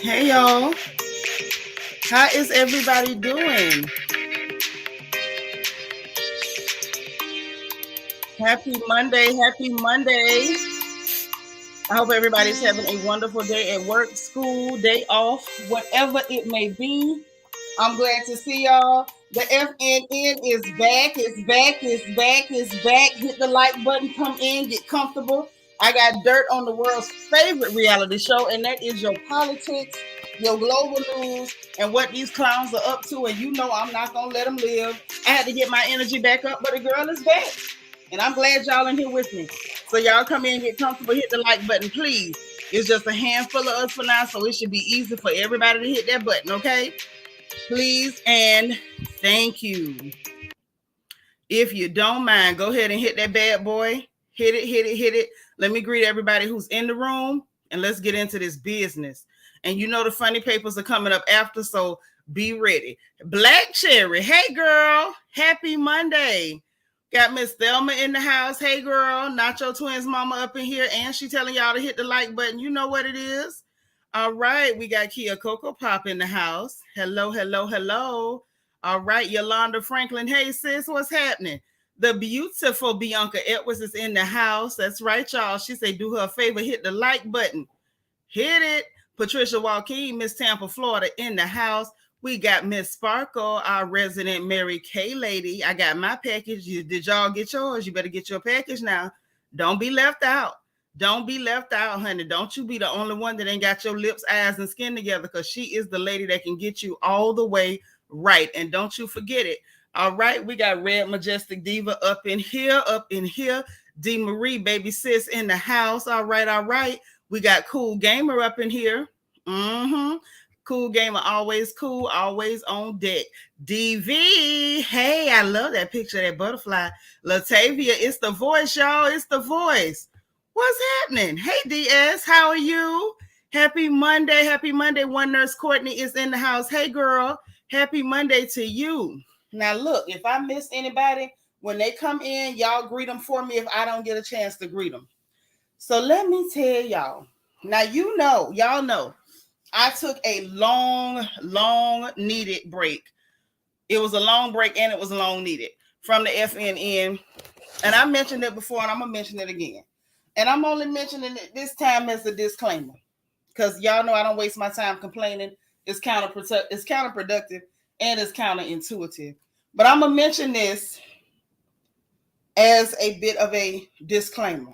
Hey y'all, how is everybody doing? Happy Monday, happy Monday. I hope everybody's having a wonderful day at work, school, day off, whatever it may be. I'm glad to see y'all. The FNN is back, it's back, it's back, it's back. Hit the like button, come in, get comfortable. I got dirt on the world's favorite reality show, and that is your politics, your global news, and what these clowns are up to. And you know I'm not going to let them live. I had to get my energy back up, but the girl is back. And I'm glad y'all in here with me. So y'all come in, get comfortable, hit the like button, please. It's just a handful of us for now, so it should be easy for everybody to hit that button, okay? Please and thank you. If you don't mind, go ahead and hit that bad boy. Hit it, hit it, hit it. Let me greet everybody who's in the room and let's get into this business. And you know the funny papers are coming up after, so be ready. Black Cherry, hey girl, happy Monday. Got Miss Thelma in the house. Hey girl, Nacho Twins mama up in here, and she telling y'all to hit the like button. You know what it is. All right, we got Kia Coco Pop in the house. Hello, hello, hello. All right, Yolanda Franklin. Hey sis, what's happening? The beautiful Bianca Edwards is in the house. That's right, y'all. She said, do her a favor, hit the like button. Hit it. Patricia Joaquin, Miss Tampa, Florida, in the house. We got Miss Sparkle, our resident Mary Kay lady. I got my package. Did y'all get yours? You better get your package now. Don't be left out. Don't be left out, honey. Don't you be the only one that ain't got your lips, eyes, and skin together, because she is the lady that can get you all the way right. And don't you forget it. All right, we got Red Majestic Diva up in here, D. Marie, baby sis, in the house. All right, all right. We got Cool Gamer up in here. Cool Gamer, always cool, always on deck. DV, hey, I love that picture of that butterfly. Latavia, it's the voice, y'all. It's the voice. What's happening? Hey, DS, how are you? Happy Monday. Happy Monday. One Nurse Courtney is in the house. Hey, girl. Happy Monday to you. Now, look, if I miss anybody, when they come in, y'all greet them for me if I don't get a chance to greet them. So let me tell y'all. Now, y'all know, I took a long needed break. It was a long break and it was long needed from the FNN. And I mentioned it before and I'm going to mention it again. And I'm only mentioning it this time as a disclaimer, because y'all know I don't waste my time complaining. It's counterproductive and it's counterintuitive. But I'm going to mention this as a bit of a disclaimer.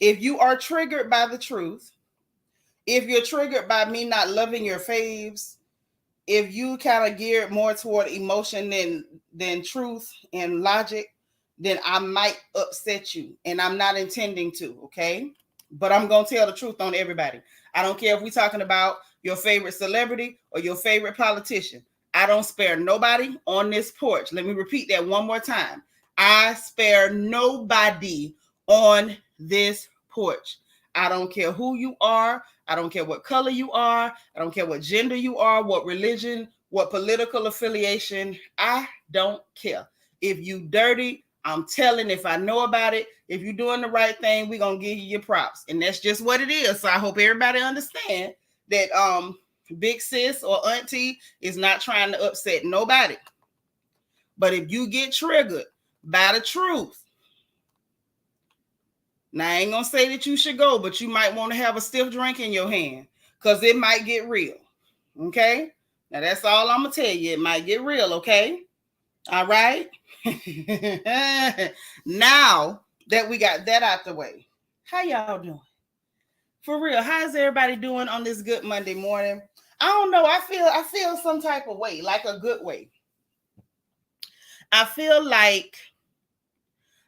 If you are triggered by the truth, if you're triggered by me not loving your faves, if you kind of geared more toward emotion than truth and logic, then I might upset you. And I'm not intending to, okay? But I'm going to tell the truth on everybody. I don't care if we're talking about your favorite celebrity or your favorite politician. I don't spare nobody on this porch. Let me repeat that one more time. I spare nobody on this porch. I don't care who you are. I don't care what color you are. I don't care what gender you are, what religion, what political affiliation. I don't care. If you dirty, I'm telling. If I know about it, if you're doing the right thing, we're going to give you your props. And that's just what it is. So I hope everybody understand that big sis or auntie is not trying to upset nobody. But if you get triggered by the truth, now, I ain't going to say that you should go, but you might want to have a stiff drink in your hand because it might get real. Okay? Now, that's all I'm going to tell you. It might get real, okay? All right? Now that we got that out the way, how y'all doing? For real, how's everybody doing on this good Monday morning? I don't know. I feel some type of way, like a good way. I feel like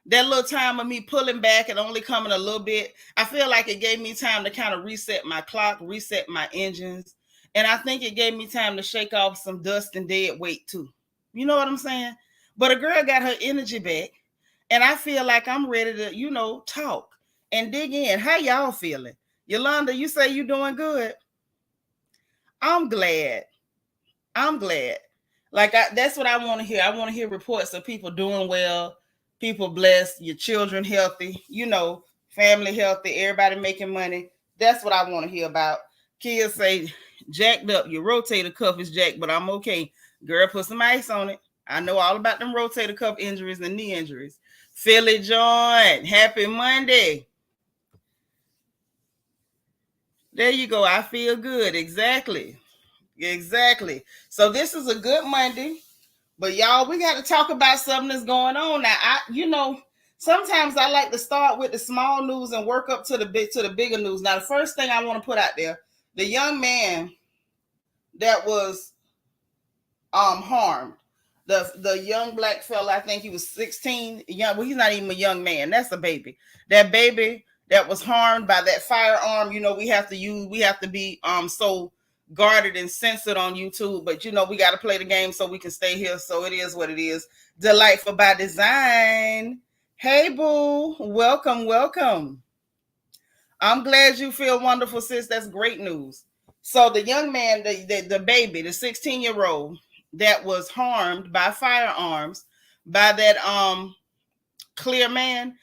that little time of me pulling back and only coming a little bit, I feel like it gave me time to kind of reset my clock, reset my engines. And I think it gave me time to shake off some dust and dead weight too. You know what I'm saying? But a girl got her energy back. And I feel like I'm ready to, talk and dig in. How y'all feeling? Yolanda, you say you doing good? I'm glad. Like, that's what I want to hear. I want to hear reports of people doing well, people blessed, your children healthy, family healthy, everybody making money. That's what I want to hear about. Kids say jacked up. Your rotator cuff is jacked, but I'm okay. Girl, put some ice on it. I know all about them rotator cuff injuries and knee injuries. Philly John, happy Monday. There you go. I feel good. Exactly. So this is a good Monday. But y'all, we got to talk about something that's going on now. Sometimes I like to start with the small news and work up to the bigger news. Now, the first thing I want to put out there, the young man that was harmed, the young black fella, I think he was 16. Young, well, he's not even a young man. That's a baby. That baby that was harmed by that firearm. We have to be so guarded and censored on YouTube, but we got to play the game so we can stay here. So it is what it is. Delightful by design. Hey boo, welcome. I'm glad you feel wonderful, sis. That's great news. So the young man, the baby, the 16-year-old that was harmed by firearms by that clear man,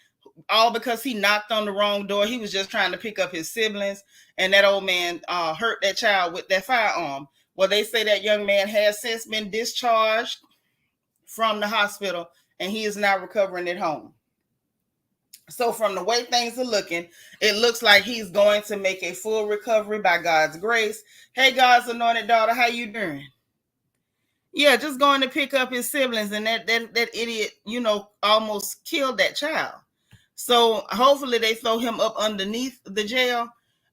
all because he knocked on the wrong door. He was just trying to pick up his siblings, and that old man hurt that child with that firearm. Well, they say that young man has since been discharged from the hospital, and he is now recovering at home. So from the way things are looking, it looks like he's going to make a full recovery by God's grace. Hey, God's anointed daughter, how you doing? Yeah, just going to pick up his siblings, and that idiot, almost killed that child. So hopefully they throw him up underneath the jail.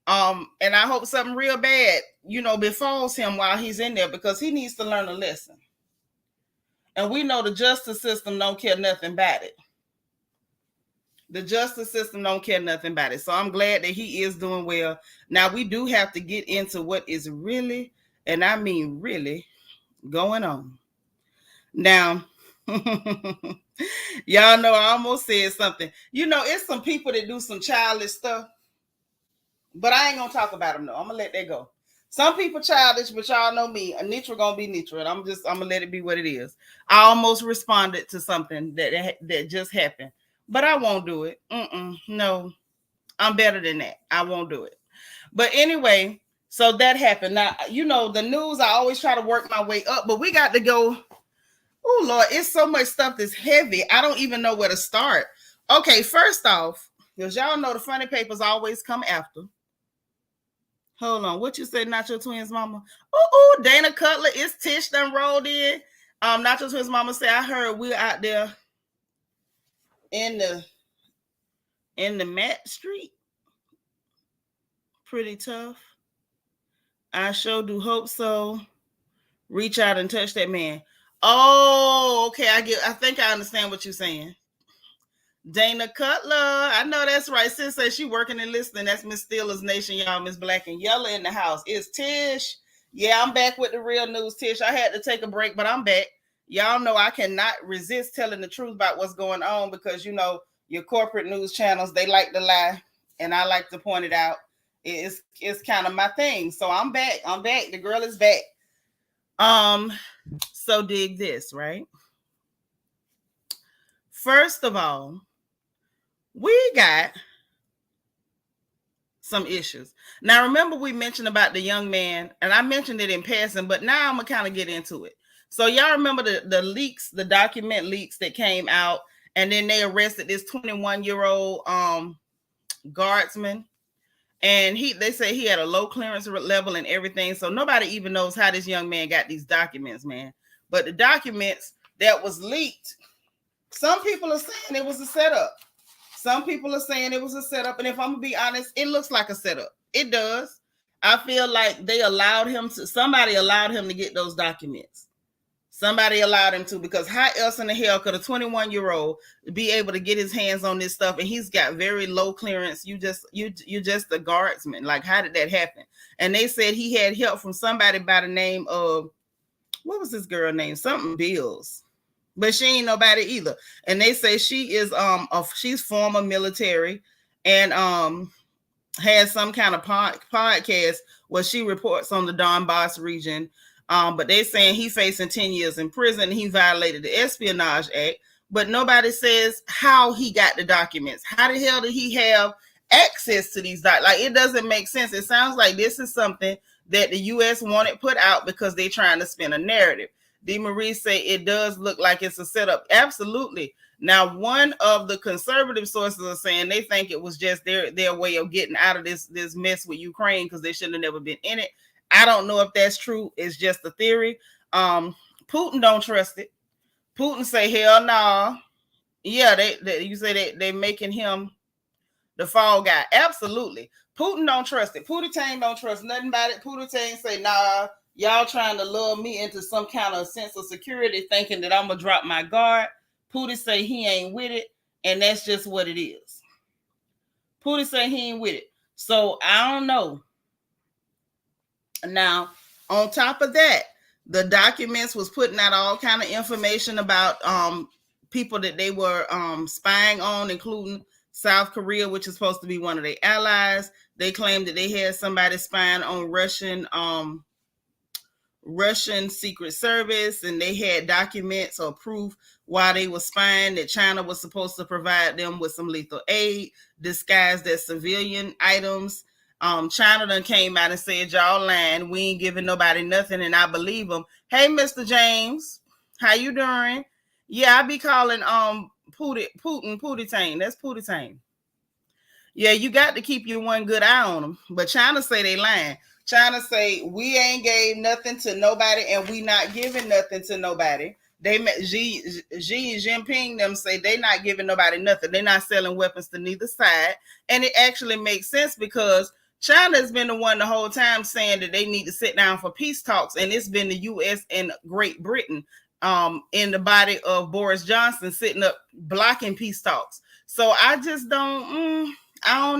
And I hope something real bad, befalls him while he's in there, because he needs to learn a lesson. And we know the justice system don't care nothing about it. The justice system don't care nothing about it. So I'm glad that he is doing well. Now, we do have to get into what is really, and I mean really, going on. Now, y'all know I almost said something. It's some people that do some childish stuff, but I ain't going to talk about them, though. I'm going to let that go. Some people childish, but y'all know me. Nitra going to be Nitra, and I'm going to let it be what it is. I almost responded to something that just happened. But I won't do it. No, I'm better than that. I won't do it. But anyway, so that happened. Now, the news, I always try to work my way up, but we got to go. Oh, Lord, it's so much stuff that's heavy. I don't even know where to start. Okay, first off, because y'all know the funny papers always come after. Hold on. What you said, Nacho Twins mama? Oh, Dana Cutler, it's Tish done rolled in. Nacho Twins mama said, I heard we're out there in the Matt Street. Pretty tough. I sure do hope so. Reach out and touch that man. Oh, okay. I think I understand what you're saying. Dana Cutler. I know that's right. Sis says she working and listening. That's Miss Steelers Nation, y'all. Miss Black and Yellow in the house. It's Tish. Yeah, I'm back with the real news, Tish. I had to take a break, but I'm back. Y'all know I cannot resist telling the truth about what's going on, because your corporate news channels, they like to lie, and I like to point it out. It's kind of my thing. So I'm back. The girl is back. So dig this, right? First of all, we got some issues. Now, remember we mentioned about the young man, and I mentioned it in passing, but now I'm going to kind of get into it. So y'all remember the leaks, the document leaks that came out, and then they arrested this 21-year-old guardsman, and they say he had a low clearance level and everything. So nobody even knows how this young man got these documents, man. But the documents that was leaked, some people are saying it was a setup. Some people are saying it was a setup, and if I'm gonna be honest, it looks like a setup. It does. I feel like somebody allowed him to get those documents. Somebody allowed him to, because how else in the hell could a 21-year-old be able to get his hands on this stuff? And he's got very low clearance. You just a guardsman. Like, how did that happen? And they said he had help from somebody by the name of, what was this girl name? Something Bills. But she ain't nobody either. And they say she is she's former military, and has some kind of podcast where she reports on the Donbass region. But they're saying he facing 10 years in prison. He violated the Espionage Act, but nobody says how he got the documents. How the hell did he have access to these doctors. Like, it doesn't make sense. It sounds like this is something that the U.S. wanted put out because they're trying to spin a narrative. D. Marie say it does look like it's a setup. Absolutely. Now, one of the conservative sources are saying they think it was just their way of getting out of this mess with Ukraine because they should have never been in it. I don't know if that's true. It's just a theory. Putin don't trust it. Putin say, hell no. Nah. Yeah, you say they making him the fall guy. Absolutely. Putin don't trust it. Putin don't trust nothing about it. Putin say, nah, y'all trying to lure me into some kind of sense of security, thinking that I'm going to drop my guard. Putin say he ain't with it, and that's just what it is. Putin say he ain't with it. So I don't know. Now, on top of that, the documents was putting out all kind of information about people that they were spying on, including South Korea, which is supposed to be one of their allies. They claimed that they had somebody spying on Russian Secret Service, and they had documents or proof while they were spying that China was supposed to provide them with some lethal aid disguised as civilian items. China done came out and said, y'all lying, we ain't giving nobody nothing, and I believe them. Hey, Mr. James, how you doing? Yeah, I be calling Putin. That's Putin. Yeah, you got to keep your one good eye on them. But China say they lying. China say we ain't gave nothing to nobody, and we not giving nothing to nobody. They Xi Jinping them say they not giving nobody nothing. They're not selling weapons to neither side, and it actually makes sense because China has been the one the whole time saying that they need to sit down for peace talks, and it's been the U.S. and Great Britain in the body of Boris Johnson sitting up blocking peace talks. So I just don't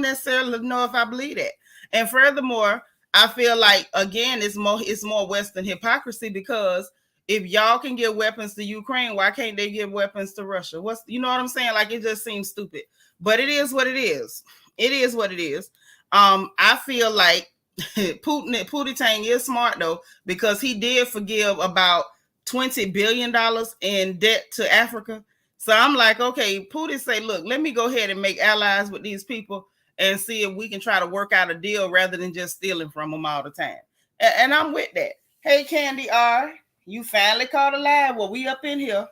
necessarily know if I believe that. And furthermore, I feel like, again, it's more Western hypocrisy, because if y'all can give weapons to Ukraine, why can't they give weapons to Russia? You know what I'm saying? Like, it just seems stupid. But it is what it is. It is what it is. I feel like Putin is smart, though, because he did forgive about $20 billion in debt to Africa. So I'm like, okay, Putin say, look, let me go ahead and make allies with these people and see if we can try to work out a deal rather than just stealing from them all the time. And I'm with that. Hey, Candy R, you finally caught a live. Well, we up in here.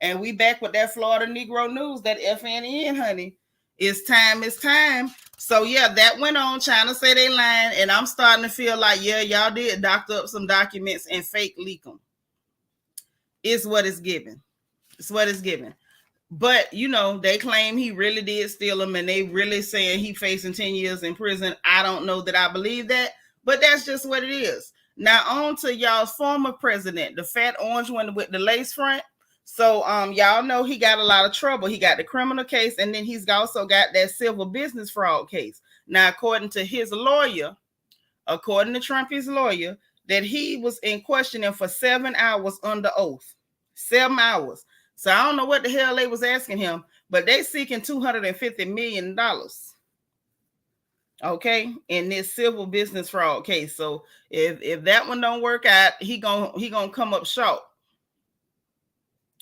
And we back with that Florida Negro News, that FNN, honey. It's time. So, yeah, that went on. China say they lying, and I'm starting to feel like, yeah, y'all did doctor up some documents and fake leak them. It's what it's given. But, you know, they claim he really did steal them, and they really saying he facing 10 years in prison. I don't know that I believe that, but that's just what it is. Now, on to y'all's former president, the fat orange one with the lace front. So, y'all know he got a lot of trouble. He got the criminal case, and then he's also got that civil business fraud case. Now, according to his lawyer, according to Trumpy's lawyer, that he was in questioning for 7 hours under oath. 7 hours. So I don't know what the hell they was asking him, but they seeking $250 million. Okay, in this civil business fraud case. So if that one don't work out, he gonna come up short.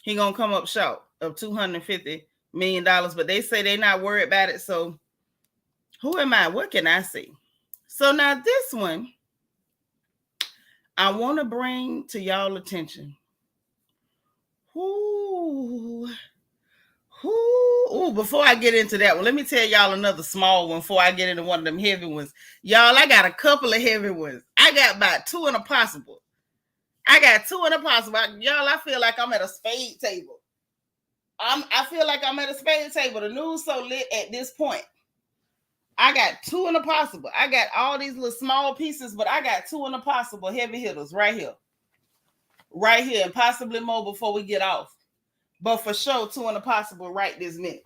He gonna come up short of $250 million. But they say they're not worried about it. So who am I? What can I say? So now this one, I want to bring to y'all attention. Before I get into that one, let me tell y'all another small one before I get into one of them heavy ones. Y'all, I got a couple of heavy ones. I got about two in a possible. Y'all, I feel like I'm at a spade table. I feel like I'm at a spade table. The news so lit at this point. I got two in a possible. I got all these little small pieces, but I got two in a possible heavy hitters right here, and possibly more before we get off. But for sure, two in a possible right this minute.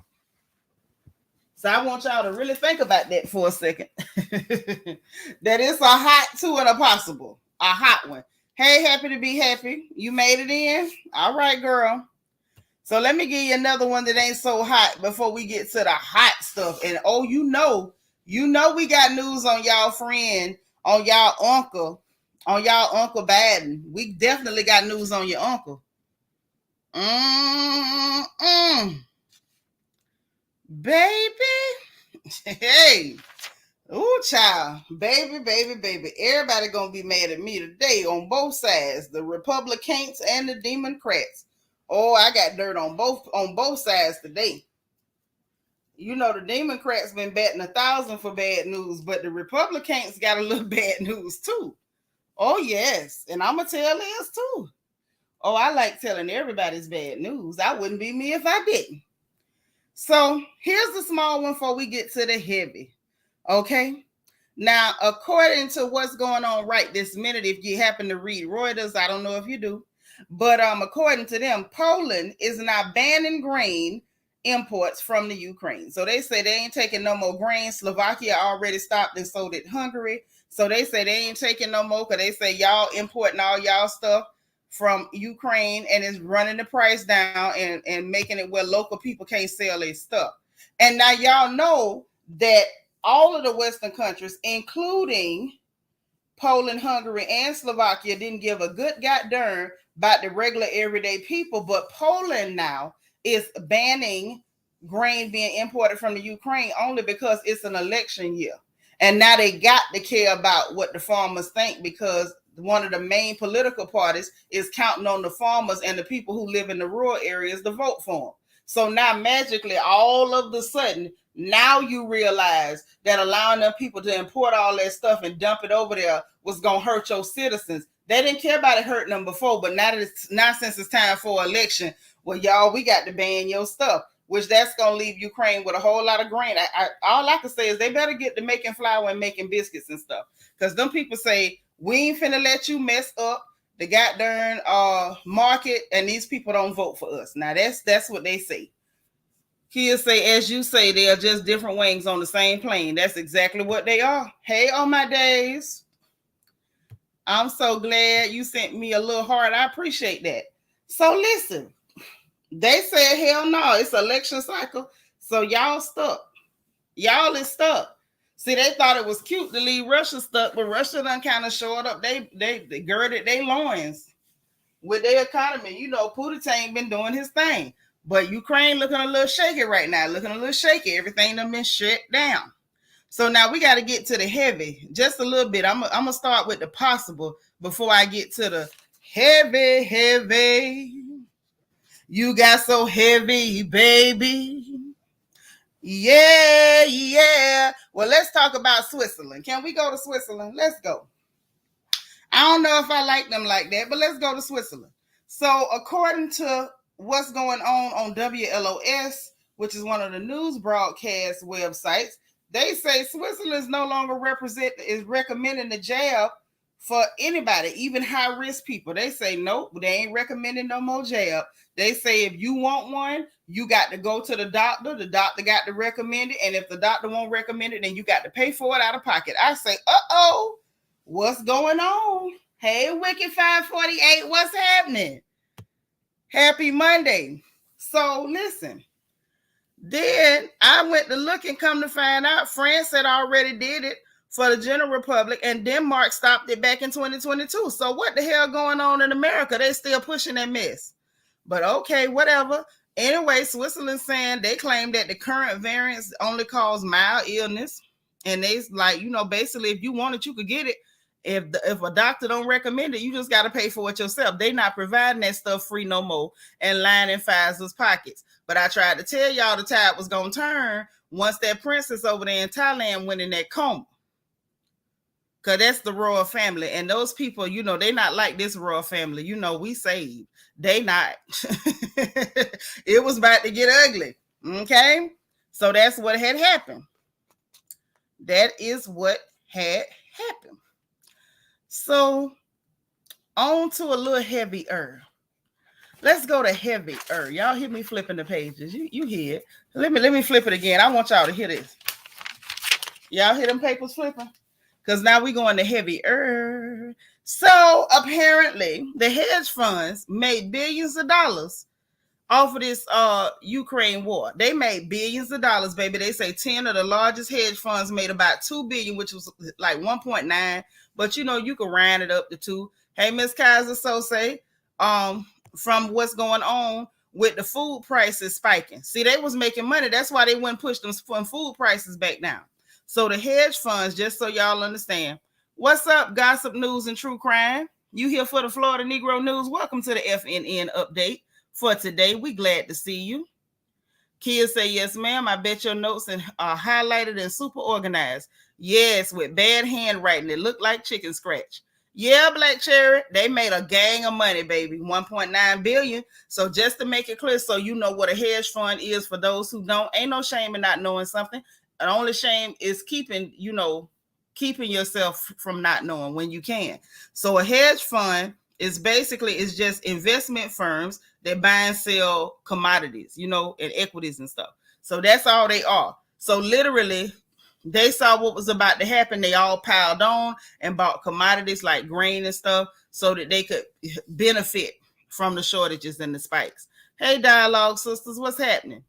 So I want y'all to really think about that for a second. That it's a hot two in a possible, a hot one. Hey, happy to be happy. You made it in. All right, girl. So let me give you another one that ain't so hot before we get to the hot stuff. And you know, we got news on y'all friend, on y'all uncle Biden. We definitely got news on your uncle. Baby, Monday. Ooh, child. Baby. Everybody gonna be mad at me today on both sides, the Republicans and the Democrats. Oh, I got dirt on both sides today. You know, the Democrats been batting 1,000 for bad news, but the Republicans got a little bad news too. Oh, yes. And I'm going to tell this too. Oh, I like telling everybody's bad news. I wouldn't be me if I didn't. So here's the small one before we get to the heavy. Okay. Now, according to what's going on right this minute, if you happen to read Reuters, I don't know if you do, but according to them, Poland is now banning grain imports from the Ukraine. So they say they ain't taking no more grain. Slovakia already stopped, and so did Hungary. So they say they ain't taking no more because they say y'all importing all y'all stuff from Ukraine and it's running the price down and making it where local people can't sell their stuff. And now y'all know that all of the Western countries, including Poland, Hungary, and Slovakia, didn't give a good goddamn about the regular everyday people. But Poland now is banning grain being imported from the Ukraine only because it's an election year. And now they got to care about what the farmers think because one of the main political parties is counting on the farmers and the people who live in the rural areas to vote for them. So now magically, all of a sudden, now you realize that allowing them people to import all that stuff and dump it over there was going to hurt your citizens. They didn't care about it hurting them before, but now since it's time for election, well, y'all, we got to ban your stuff, which that's going to leave Ukraine with a whole lot of grain. All I can say is they better get to making flour and making biscuits and stuff, because them people say, we ain't finna let you mess up the goddamn market, and these people don't vote for us. Now, that's what they say. He'll say, as you say, they are just different wings on the same plane. That's exactly what they are. Hey, on my days. I'm so glad you sent me a little heart. I appreciate that. So listen, they said, hell no, it's election cycle. So y'all stuck. Y'all is stuck. See, they thought it was cute to leave Russia stuck, but Russia done kind of showed up. They girded their loins with their economy. You know, Putin been doing his thing. But Ukraine looking a little shaky right now, looking a little shaky. Everything done been shut down. So now we got to get to the heavy just a little bit. I'm going to start with the possible before I get to the heavy. You got so heavy, baby. Yeah. Well, let's talk about Switzerland. Can we go to Switzerland? Let's go. I don't know if I like them like that, but let's go to Switzerland. So according to what's going on WLOS, which is one of the news broadcast websites, they say Switzerland is no longer recommending the jab for anybody, even high-risk people. They say, nope, they ain't recommending no more jab. They say if you want one, you got to go to the doctor. The doctor got to recommend it. And if the doctor won't recommend it, then you got to pay for it out of pocket. I say, uh-oh, what's going on? Hey, Wicked 548, what's happening? Happy Monday. So listen, then I went to look and come to find out France had already did it for the General Republic, and Denmark stopped it back in 2022. So what the hell going on in America? They still pushing that mess. But okay, whatever. Anyway, Switzerland saying they claim that the current variants only cause mild illness. And they like, you know, basically if you want it, you could get it. If a doctor don't recommend it, you just got to pay for it yourself. They not providing that stuff free no more and lining Pfizer's pockets. But I tried to tell y'all the tide was going to turn once that princess over there in Thailand went in that coma. Because that's the royal family. And those people, you know, they not like this royal family. You know, we saved. They not. It was about to get ugly. Okay? So that's what had happened. That is what had happened. So, on to a little heavier. Let's go to heavier. Y'all hear me flipping the pages. You hear it. Let me flip it again. I want y'all to hear this. Y'all hear them papers flipping? Because now we're going to heavier. So, apparently, the hedge funds made billions of dollars off of this Ukraine war. They made billions of dollars, baby. They say 10 of the largest hedge funds made about $2 billion, which was like 1.9. But you know, you can round it up to 2. Hey, Miss Kaiser, so say, from what's going on with the food prices spiking. See, they was making money. That's why they wouldn't push them food prices back down. So the hedge funds, just so y'all understand, what's up, gossip news and true crime? You here for the Florida Negro News? Welcome to the FNN update for today. We glad to see you. Kids say, yes, ma'am. I bet your notes are highlighted and super organized. Yes, with bad handwriting. It looked like chicken scratch. Yeah, Black Cherry, they made a gang of money, baby, 1.9 billion. So just to make it clear, so you know what a hedge fund is for those who don't, ain't no shame in not knowing something. The only shame is keeping yourself from not knowing when you can. So a hedge fund is basically, it's just investment firms that buy and sell commodities, and equities and stuff. So that's all they are. So literally, they saw what was about to happen. They all piled on and bought commodities like grain and stuff so that they could benefit from the shortages and the spikes. Hey, Dialogue Sisters, what's happening?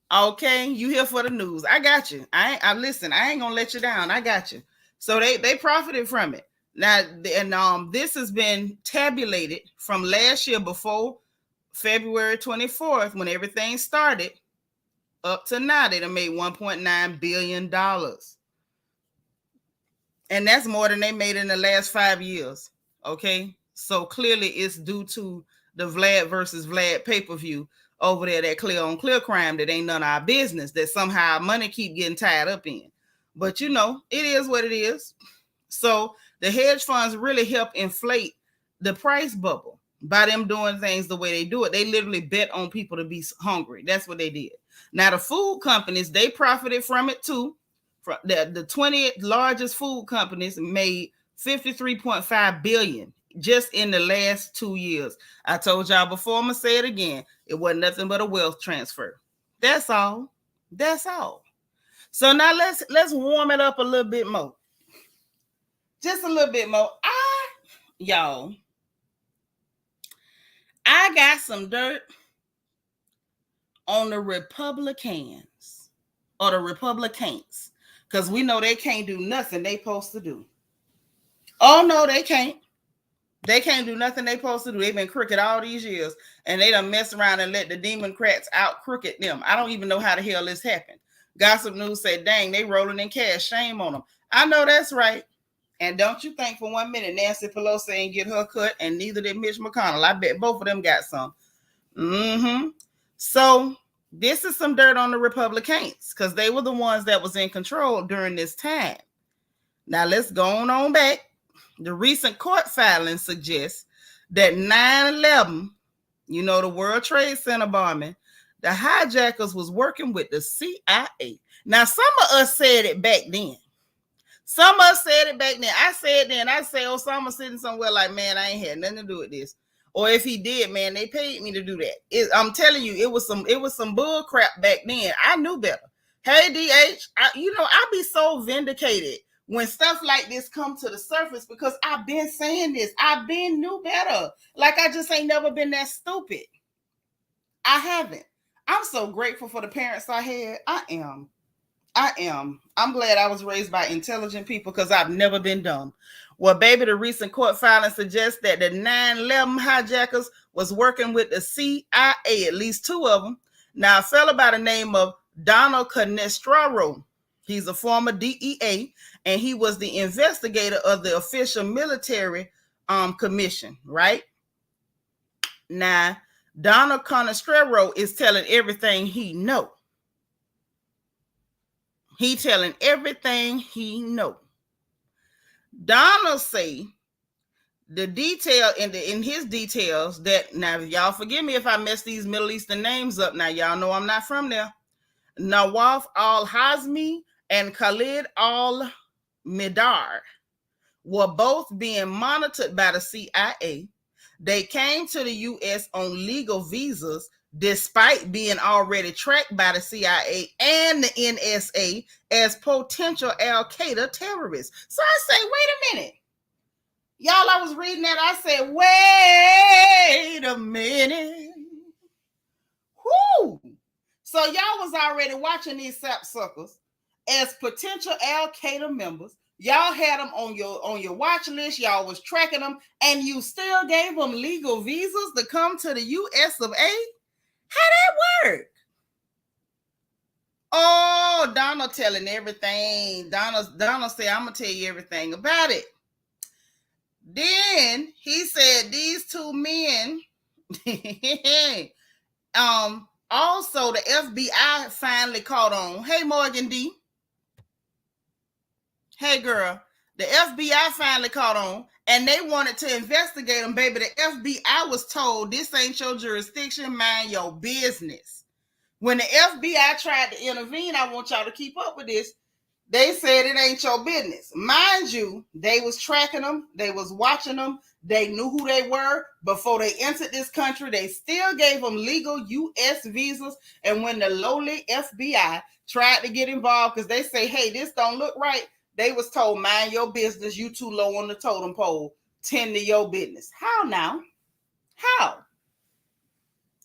Okay, you here for the news. I got you. I listen, I ain't gonna let you down. I got you. So they profited from it. Now, and this has been tabulated from last year before February 24th, when everything started, up to now. They done made $1.9 billion. And that's more than they made in the last 5 years. Okay, so clearly it's due to the Vlad versus Vlad pay-per-view over there, that clear on clear crime that ain't none of our business, that somehow money keep getting tied up in. But it is what it is. So the hedge funds really help inflate the price bubble by them doing things the way they do it. They literally bet on people to be hungry. That's what they did. Now the food companies, they profited from it too. The 20 largest food companies made $53.5 billion just in the last 2 years. I told y'all before, I'm gonna say it again. It wasn't nothing but a wealth transfer. That's all. That's all. So now let's warm it up a little bit more. Just a little bit more. Y'all, I got some dirt on the Republicans or the Republicans, because we know they can't do nothing they supposed to do. Oh no, they can't. They can't do nothing they supposed to do. They've been crooked all these years, and they done mess around and let the Democrats out crooked them. I don't even know how the hell this happened. Gossip News said, dang, they rolling in cash. Shame on them. I know that's right. And don't you think for 1 minute Nancy Pelosi ain't get her cut, and neither did Mitch McConnell. I bet both of them got some. So this is some dirt on the Republicans, because they were the ones that was in control during this time. Now let's go on back. The recent court filing suggests that 9/11, the World Trade Center bombing, the hijackers was working with the CIA. Now, some of us said it back then. Some of us said it back then. I said then, I say Osama sitting somewhere like, man, I ain't had nothing to do with this. Or if he did, man, they paid me to do that. I'm telling you, it was some bull crap back then. I knew better. Hey, DH, I be so vindicated when stuff like this come to the surface, because I've been saying this. I've been knew better. Like, I just ain't never been that stupid. I haven't. I'm so grateful for the parents I had. I am. I'm glad I was raised by intelligent people, because I've never been dumb. Well, baby, the recent court filing suggests that the 9/11 hijackers was working with the CIA, at least two of them. Now, a fella by the name of Donald Canestraro, he's a former DEA, and he was the investigator of the official military commission, right? Now, Donald Canestraro is telling everything he know. He telling everything he know. Donald say the detail in his details that, now y'all forgive me if I mess these Middle Eastern names up. Now y'all know I'm not from there. Nawaf al-Hazmi and Khalid al-Midar were both being monitored by the CIA. They came to the U.S. on legal visas, despite being already tracked by the CIA and the NSA as potential Al-Qaeda terrorists. So I say, wait a minute. Y'all, I was reading that. I said, wait a minute. Whoo! So y'all was already watching these sapsuckers as potential Al-Qaeda members. Y'all had them on your watch list. Y'all was tracking them, and you still gave them legal visas to come to the U.S. of A. How that work? Oh, Donald telling everything. Donald said, I'm gonna tell you everything about it. Then he said these two men also the FBI finally caught on. Hey Morgan D. Hey girl. The FBI finally caught on and they wanted to investigate them, baby. The FBI was told this ain't your jurisdiction, mind your business. When the FBI tried to intervene, I want y'all to keep up with this. They said it ain't your business. Mind you, they was tracking them. They was watching them. They knew who they were before they entered this country. They still gave them legal U.S. visas. And when the lowly FBI tried to get involved because they say, hey, this don't look right, they was told, mind your business. You too low on the totem pole. Tend to your business. How now? How?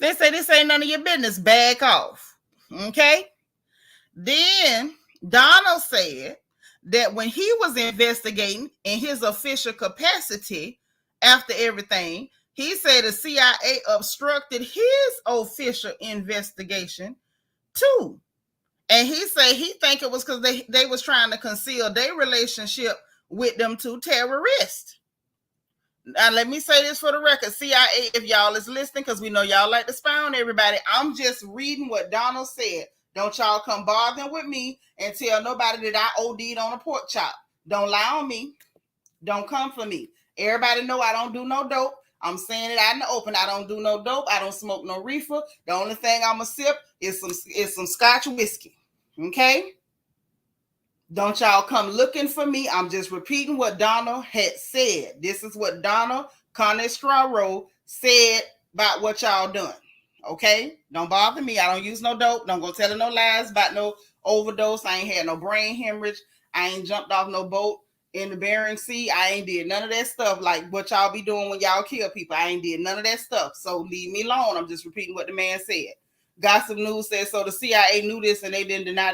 They say this ain't none of your business. Back off. Okay? Then Donald said that when he was investigating in his official capacity after everything, he said the CIA obstructed his official investigation too. And he said he think it was because they was trying to conceal their relationship with them two terrorists. Now, let me say this for the record, CIA, if y'all is listening, because we know y'all like to spy on everybody, I'm just reading what Donald said. Don't y'all come bothering with me and tell nobody that I OD'd on a pork chop. Don't lie on me. Don't come for me. Everybody know I don't do no dope. I'm saying it out in the open. I don't do no dope. I don't smoke no reefer. The only thing I'm going to sip is some scotch whiskey. Okay? Don't y'all come looking for me. I'm just repeating what Donald had said. This is what Donald Conestraro said about what y'all done. Okay? Don't bother me. I don't use no dope. Don't go telling no lies about no overdose. I ain't had no brain hemorrhage. I ain't jumped off no boat in the Bering Sea. I ain't did none of that stuff like what y'all be doing when y'all kill people. I ain't did none of that stuff. So leave me alone. I'm just repeating what the man said. Gossip News says so the CIA knew this and they didn't deny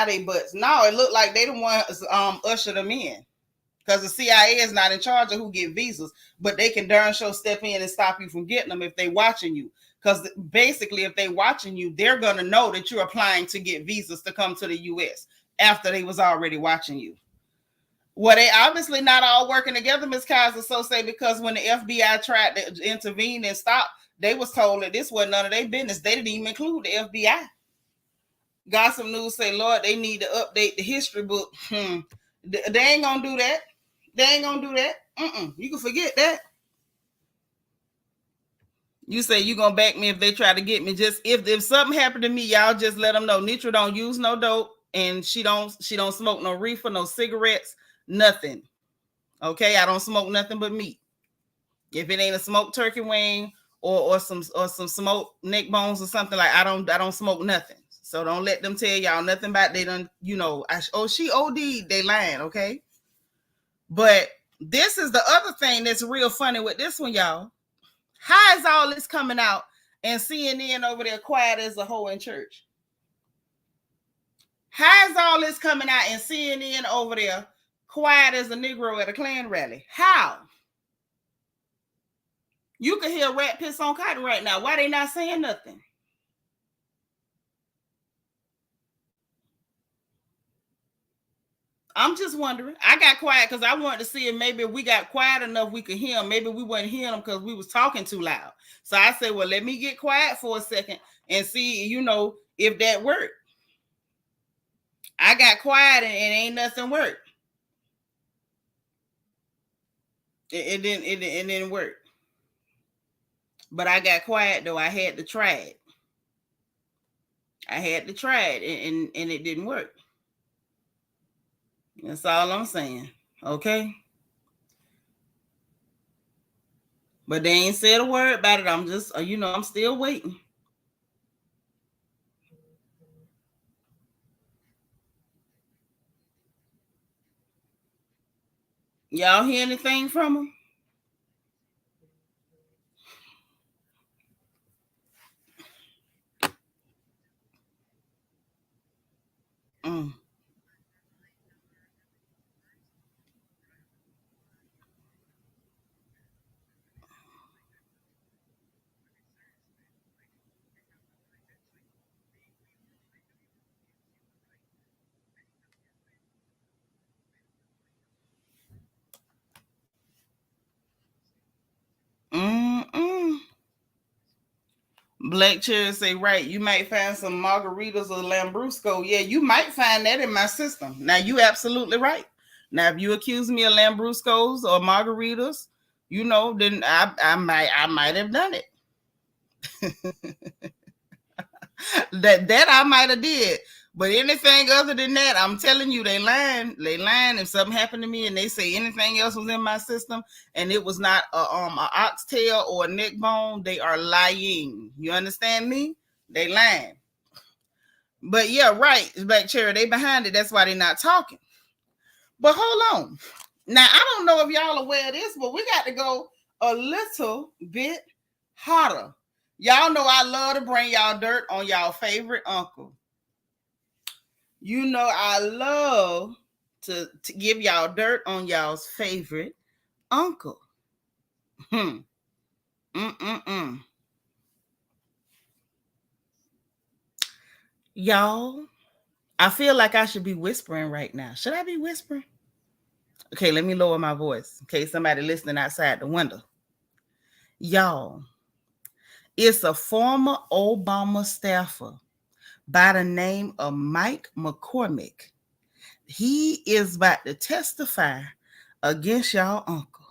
their butts. No, it looked like they the ones ushered them in. Because the CIA is not in charge of who get visas, but they can darn sure step in and stop you from getting them if they watching you. Because basically, if they watching you, they're going to know that you're applying to get visas to come to the U.S. after they was already watching you. Well, they obviously not all working together, Ms. Kaiser, so say, because when the FBI tried to intervene and stop, they was told that this wasn't none of their business. They didn't even include the FBI. Gossip News say, Lord, they need to update the history book. They ain't gonna do that. They ain't gonna do that. You can forget that. You say you gonna back me if they try to get me. Just if something happened to me, y'all just let them know. Nitra don't use no dope, and she don't smoke no reefer, no cigarettes, nothing. Okay, I don't smoke nothing but meat. If it ain't a smoked turkey wing or some smoked neck bones or something, like I don't smoke nothing. So don't let them tell y'all nothing about they done, she OD'd, they lying, okay? But this is the other thing that's real funny with this one, y'all. How is all this coming out and CNN over there quiet as a hoe in church? How is all this coming out and CNN over there quiet as a Negro at a Klan rally? How? You can hear rat piss on cotton right now. Why they not saying nothing? I'm just wondering. I got quiet because I wanted to see if maybe we got quiet enough we could hear them. Maybe we wasn't hearing them because we was talking too loud. So I said, well, let me get quiet for a second and see, if that worked. I got quiet and ain't nothing worked. It didn't work. But I got quiet though. I had to try it. And it didn't work. That's all I'm saying. Okay. But they ain't said a word about it. I'm just, I'm still waiting. Y'all hear anything from them? Mm. Black Cherry say, right, you might find some margaritas or Lambrusco. Yeah, you might find that in my system. Now, you absolutely right. Now, if you accuse me of Lambruscos or margaritas, then I might have done it. that I might have did. But anything other than that, I'm telling you, they lying. They lying. If something happened to me and they say anything else was in my system and it was not a oxtail or a neck bone, they are lying. You understand me? They lying. But yeah, right, Black Cherry, they behind it. That's why they're not talking. But hold on. Now, I don't know if y'all aware of this, but we got to go a little bit hotter. Y'all know I love to bring y'all dirt on y'all favorite uncle. You know I love to give y'all dirt on y'all's favorite uncle. Y'all, I feel like I should be whispering right now. Should I be whispering? Okay, let me lower my voice in case somebody listening outside the window. Y'all, it's a former Obama staffer by the name of Mike McCormick. He is about to testify against y'all uncle.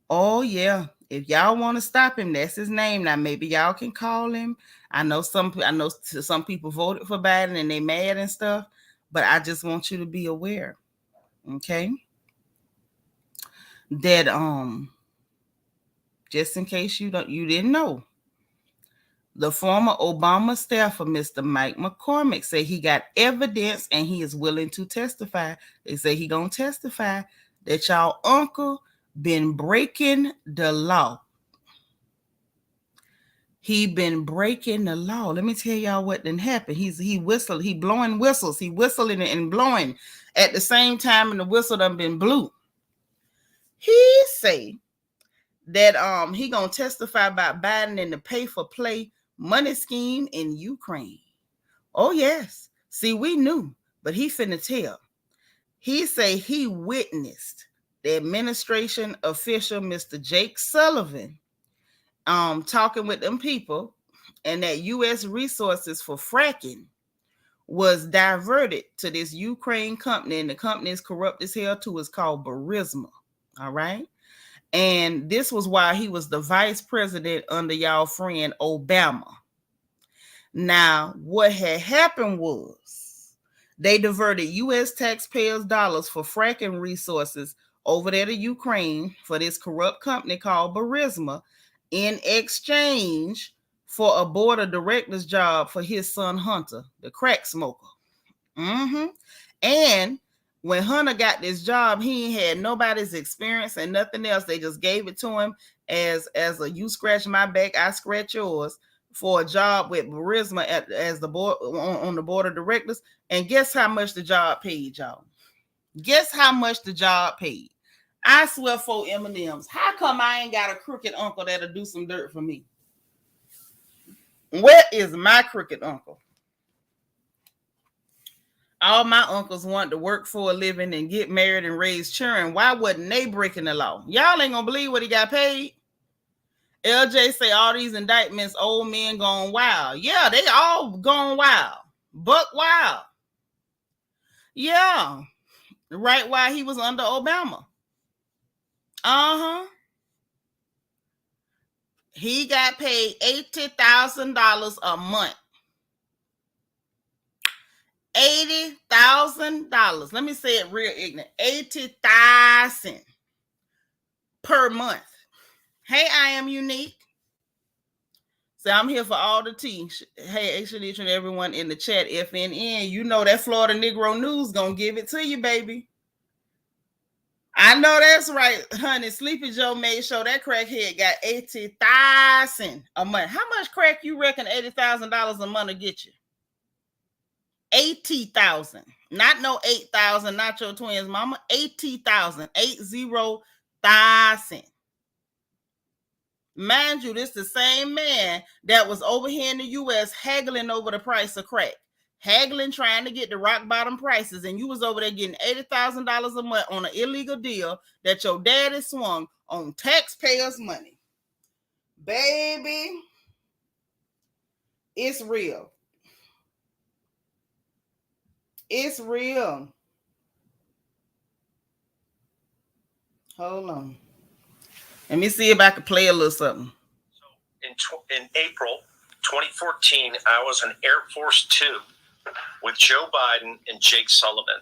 Oh, yeah. If y'all want to stop him, that's his name. Now, maybe y'all can call him. I know some people voted for Biden and they mad and stuff, but I just want you to be aware, okay? That just in case you didn't know, the former Obama staffer, Mr. Mike McCormick, said he got evidence and he is willing to testify. They say he gonna testify that y'all uncle been breaking the law. He been breaking the law. Let me tell y'all what done happened. He whistled. He blowing whistles. He whistling and blowing at the same time, and the whistle done been blew. He say that he gonna testify about Biden and the pay for play money scheme in Ukraine. Oh yes. See, we knew, but he finna tell. He say he witnessed the administration official, Mr. Jake Sullivan, talking with them people, and that U.S. resources for fracking was diverted to this Ukraine company, and the company is corrupt as hell too. It's called Burisma. All right. And this was why he was the vice president under y'all friend Obama. Now, what had happened was they diverted U.S. taxpayers' dollars for fracking resources over there to Ukraine for this corrupt company called Burisma in exchange for a board of directors job for his son Hunter, the crack smoker. And when Hunter got this job, he had nobody's experience and nothing else. They just gave it to him as a you scratch my back, I scratch yours, for a job with Burisma as the board on the board of directors. And guess how much the job paid, y'all? Guess how much the job paid? I swear for M&M's. How come I ain't got a crooked uncle that'll do some dirt for me? Where is my crooked uncle? All my uncles want to work for a living and get married and raise children. Why wasn't they breaking the law? Y'all ain't gonna believe what he got paid. LJ say all these indictments, old men gone wild. Yeah, they all gone wild. Buck wild. Yeah. Right while he was under Obama. He got paid $80,000 a month. $80,000. Let me say it real ignorant. $80,000 per month. Hey, I am unique. So I'm here for all the tea. Hey, Seanitra and everyone in the chat, FNN, you know that Florida Negro News gonna give it to you, baby. I know that's right, honey. Sleepy Joe made sure that crackhead got $80,000 a month. How much crack you reckon $80,000 a month will get you? 80,000, not no 8,000, not your twins, mama. 80,000, 80,000. Mind you, this the same man that was over here in the U.S. haggling over the price of crack, haggling, trying to get the rock bottom prices, and you was over there getting $80,000 a month on an illegal deal that your daddy swung on taxpayers' money, baby. It's real. It's real. Hold on. Let me see if I can play a little something. So in April 2014, I was in Air Force Two with Joe Biden and Jake Sullivan.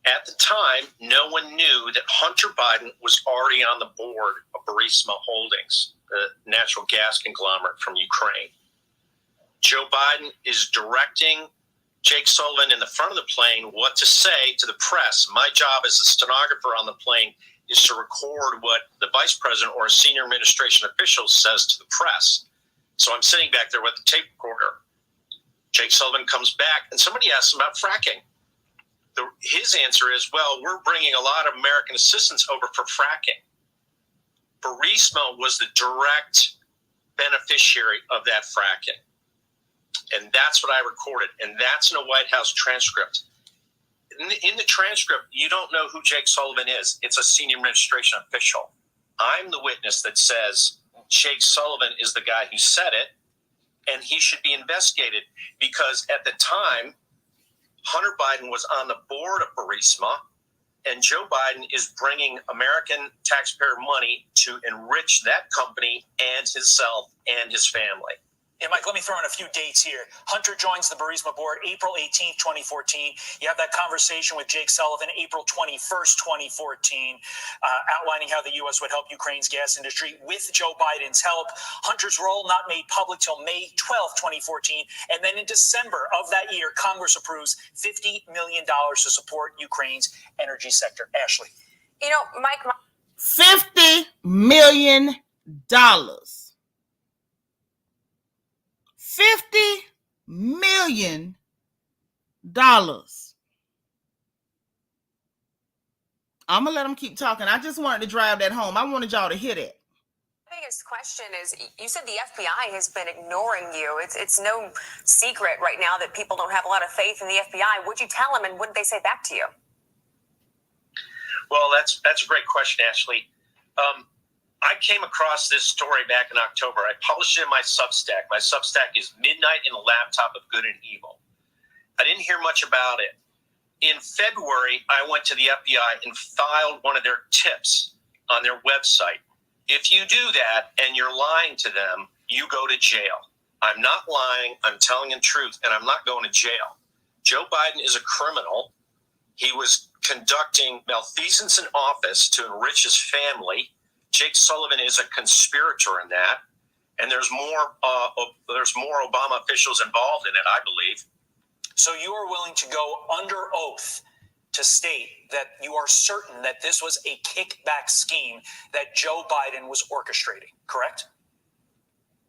At the time, no one knew that Hunter Biden was already on the board of Burisma Holdings, the natural gas conglomerate from Ukraine. Joe Biden is directing Jake Sullivan in the front of the plane what to say to the press. My job as a stenographer on the plane is to record what the vice president or a senior administration official says to the press. So I'm sitting back there with the tape recorder. Jake Sullivan comes back, and somebody asks him about fracking. His answer is, well, we're bringing a lot of American assistance over for fracking. Burisma was the direct beneficiary of that fracking. And that's what I recorded. And that's in a White House transcript. In the transcript, you don't know who Jake Sullivan is. It's a senior administration official. I'm the witness that says Jake Sullivan is the guy who said it, and he should be investigated because at the time, Hunter Biden was on the board of Burisma, and Joe Biden is bringing American taxpayer money to enrich that company and himself and his family. Yeah, Mike, let me throw in a few dates here. Hunter joins the Burisma board April 18th, 2014. You have that conversation with Jake Sullivan April 21st, 2014, outlining how the U.S. would help Ukraine's gas industry with Joe Biden's help. Hunter's role not made public till May 12th, 2014. And then in December of that year, Congress approves $50 million to support Ukraine's energy sector. Ashley. You know, Mike. $50 million. $50 million. I'm going to let them keep talking. I just wanted to drive that home. I wanted y'all to hear that. My biggest question is, you said the FBI has been ignoring you. It's no secret right now that people don't have a lot of faith in the FBI. Would you tell them, and what did they say back to you? Well, that's a great question, Ashley. I came across this story back in October. I published it in my Substack. My Substack is Midnight in the Laptop of Good and Evil. I didn't hear much about it. In February, I went to the FBI and filed one of their tips on their website. If you do that and you're lying to them, you go to jail. I'm not lying. I'm telling the truth, and I'm not going to jail. Joe Biden is a criminal. He was conducting malfeasance in office to enrich his family. Jake Sullivan is a conspirator in that, and there's more Obama officials involved in it, I believe. So you are willing to go under oath to state that you are certain that this was a kickback scheme that Joe Biden was orchestrating, correct?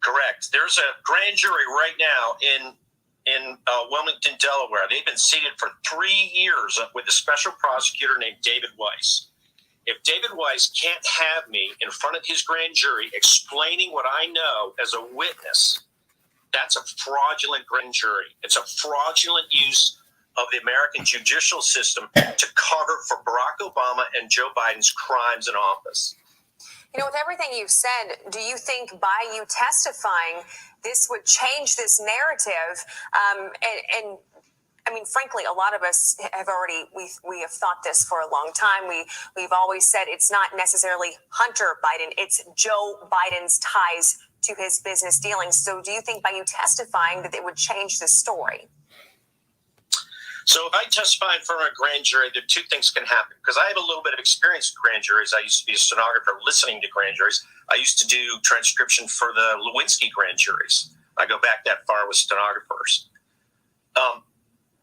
Correct. There's a grand jury right now in Wilmington, Delaware. They've been seated for 3 years with a special prosecutor named David Weiss. If David Weiss can't have me in front of his grand jury explaining what I know as a witness, that's a fraudulent grand jury. It's a fraudulent use of the American judicial system to cover for Barack Obama and Joe Biden's crimes in office. You know, with everything you've said, do you think by you testifying, this would change this narrative? And I mean, frankly, a lot of us have already, we have thought this for a long time. We've always said it's not necessarily Hunter Biden, it's Joe Biden's ties to his business dealings. So do you think by you testifying that it would change the story? So if I testify in front of a grand jury, there are two things can happen. Because I have a little bit of experience with grand juries. I used to be a stenographer listening to grand juries. I used to do transcription for the Lewinsky grand juries. I go back that far with stenographers.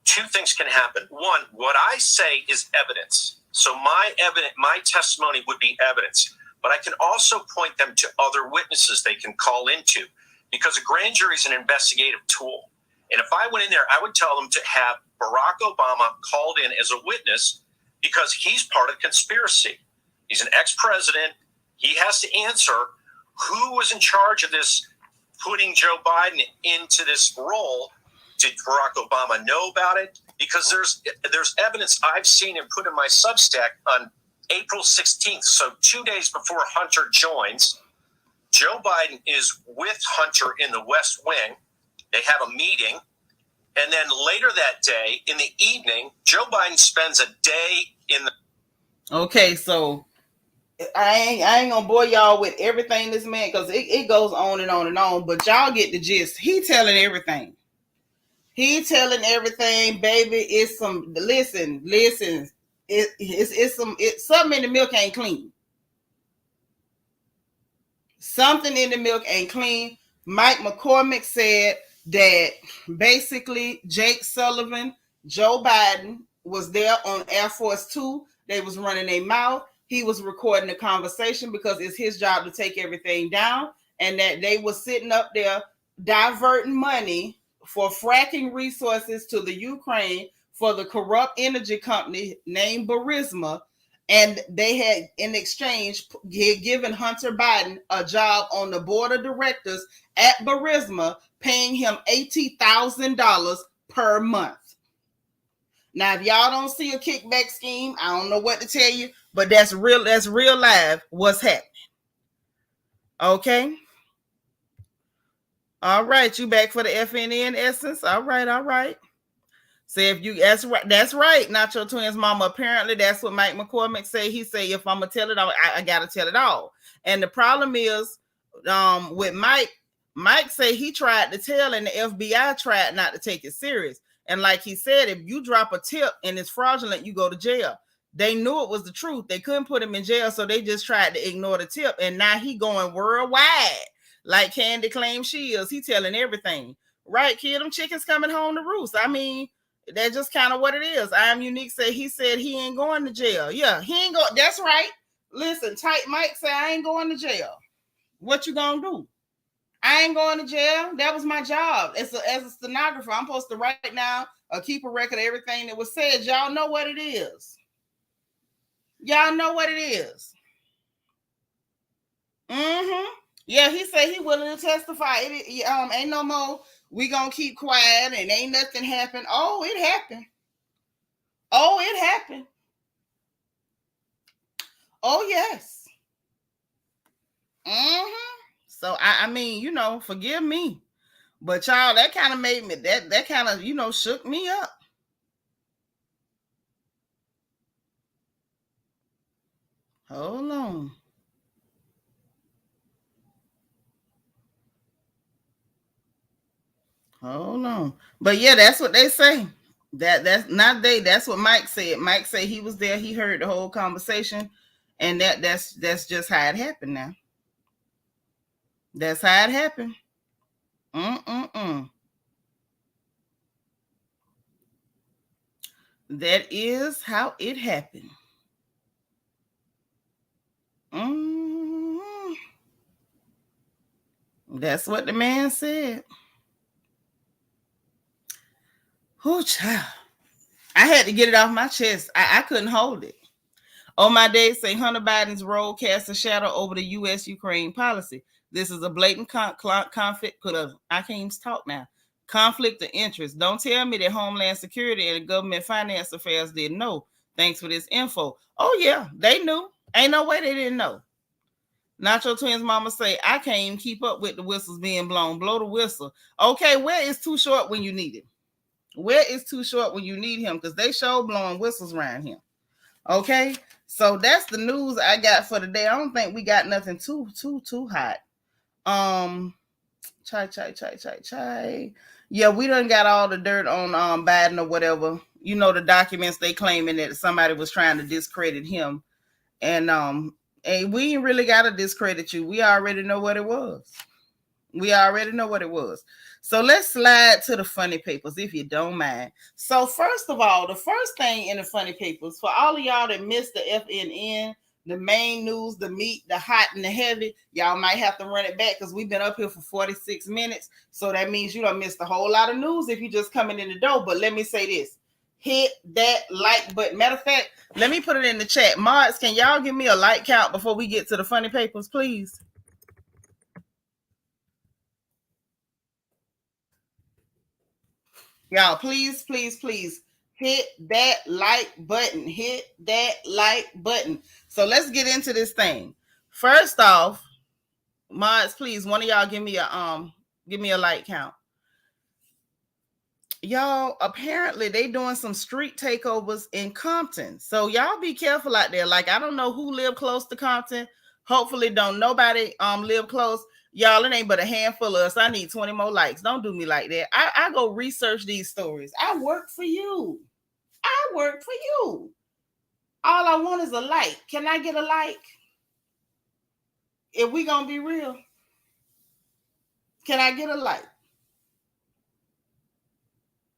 Two things can happen. One, what I say is evidence. So my testimony would be evidence. But I can also point them to other witnesses they can call into. Because a grand jury is an investigative tool. And if I went in there, I would tell them to have Barack Obama called in as a witness because he's part of the conspiracy. He's an ex-president. He has to answer who was in charge of this, putting Joe Biden into this role. Did Barack Obama know about it? Because there's evidence I've seen and put in my Substack on April 16th. So 2 days before Hunter joins, Joe Biden is with Hunter in the West Wing. They have a meeting. And then later that day, in the evening, Joe Biden spends a day in the... Okay, so I ain't gonna bore y'all with everything this man, because it goes on and on and on, but y'all get the gist. He telling everything. He telling everything, baby. It's some, listen. Something in the milk ain't clean. Something in the milk ain't clean. Mike McCormick said that basically Jake Sullivan, Joe Biden was there on Air Force Two. They was running their mouth. He was recording the conversation because it's his job to take everything down, and that they were sitting up there diverting money for fracking resources to the Ukraine for the corrupt energy company named Burisma. And they had, in exchange, given Hunter Biden a job on the board of directors at Burisma, paying him $80,000 per month. Now, if y'all don't see a kickback scheme, I don't know what to tell you, but that's real. That's real live. What's happening? Okay. All right, you back for the FNN essence? All right. So if you, that's right. Not your twins, mama. Apparently, that's what Mike McCormick say. He say, if I'm gonna tell it all, I gotta tell it all. And the problem is, with Mike say he tried to tell, and the FBI tried not to take it serious. And like he said, if you drop a tip and it's fraudulent, you go to jail. They knew it was the truth. They couldn't put him in jail, so they just tried to ignore the tip. And now he going worldwide, like Candy claims she is. He telling everything. Right, kid? Them chickens coming home to roost. I mean, that's just kind of what it is. I Am Unique said he ain't going to jail. Yeah, he ain't going. That's right. Listen, Tight Mike said I ain't going to jail. What you gonna do? I ain't going to jail. That was my job as a stenographer. I'm supposed to write now or keep a record of everything that was said. Y'all know what it is. Y'all know what it is. Yeah, he said he willing to testify. Ain't no more. We gonna keep quiet and ain't nothing happened. Oh, it happened. Oh, it happened. Oh, yes. So I mean, forgive me, but y'all, that kind of made me that kind of shook me up. Hold on. But yeah, that's what they say. That's not they. That's what Mike said. Mike said he was there. He heard the whole conversation, and that's just how it happened. Now, that's how it happened. That is how it happened. That's what the man said. Oh, child. I had to get it off my chest. I couldn't hold it. On my days, say Hunter Biden's role casts a shadow over the U.S.-Ukraine policy. This is a blatant conflict. I can't even talk now. Conflict of interest. Don't tell me that Homeland Security and Government Finance Affairs didn't know. Thanks for this info. Oh, yeah, they knew. Ain't no way they didn't know. Nacho Twins mama say, I can't even keep up with the whistles being blown. Blow the whistle. Okay, where is too short when you need it? Where is too short when you need him? Because they show blowing whistles around him. Okay, so that's the news I got for today. I don't think we got nothing too hot. Chai. Yeah, we done got all the dirt on Biden or whatever. The documents they claiming that somebody was trying to discredit him. And we ain't really got to discredit you. We already know what it was. So let's slide to the funny papers, if you don't mind. So first of all, the first thing in the funny papers, for all of y'all that missed the FNN, the main news, the meat, the hot and the heavy, y'all might have to run it back because we've been up here for 46 minutes. So that means you done missed a whole lot of news if you're just coming in the door. But let me say this. Hit that like button. Matter of fact, let me put it in the chat. Mods, can y'all give me a like count before we get to the funny papers, please? Y'all, please hit that like button. So let's get into this thing. First off, mods, please, one of y'all give me a like count. y'all, apparently they doing some street takeovers in Compton. So y'all be careful out there. Like, I don't know who live close to Compton. Hopefully don't nobody live close. Y'all, it ain't but a handful of us. I need 20 more likes. Don't do me like that. I go research these stories. I work for you. I work for you. All I want is a like. Can I get a like? If we gonna be real, can I get a like?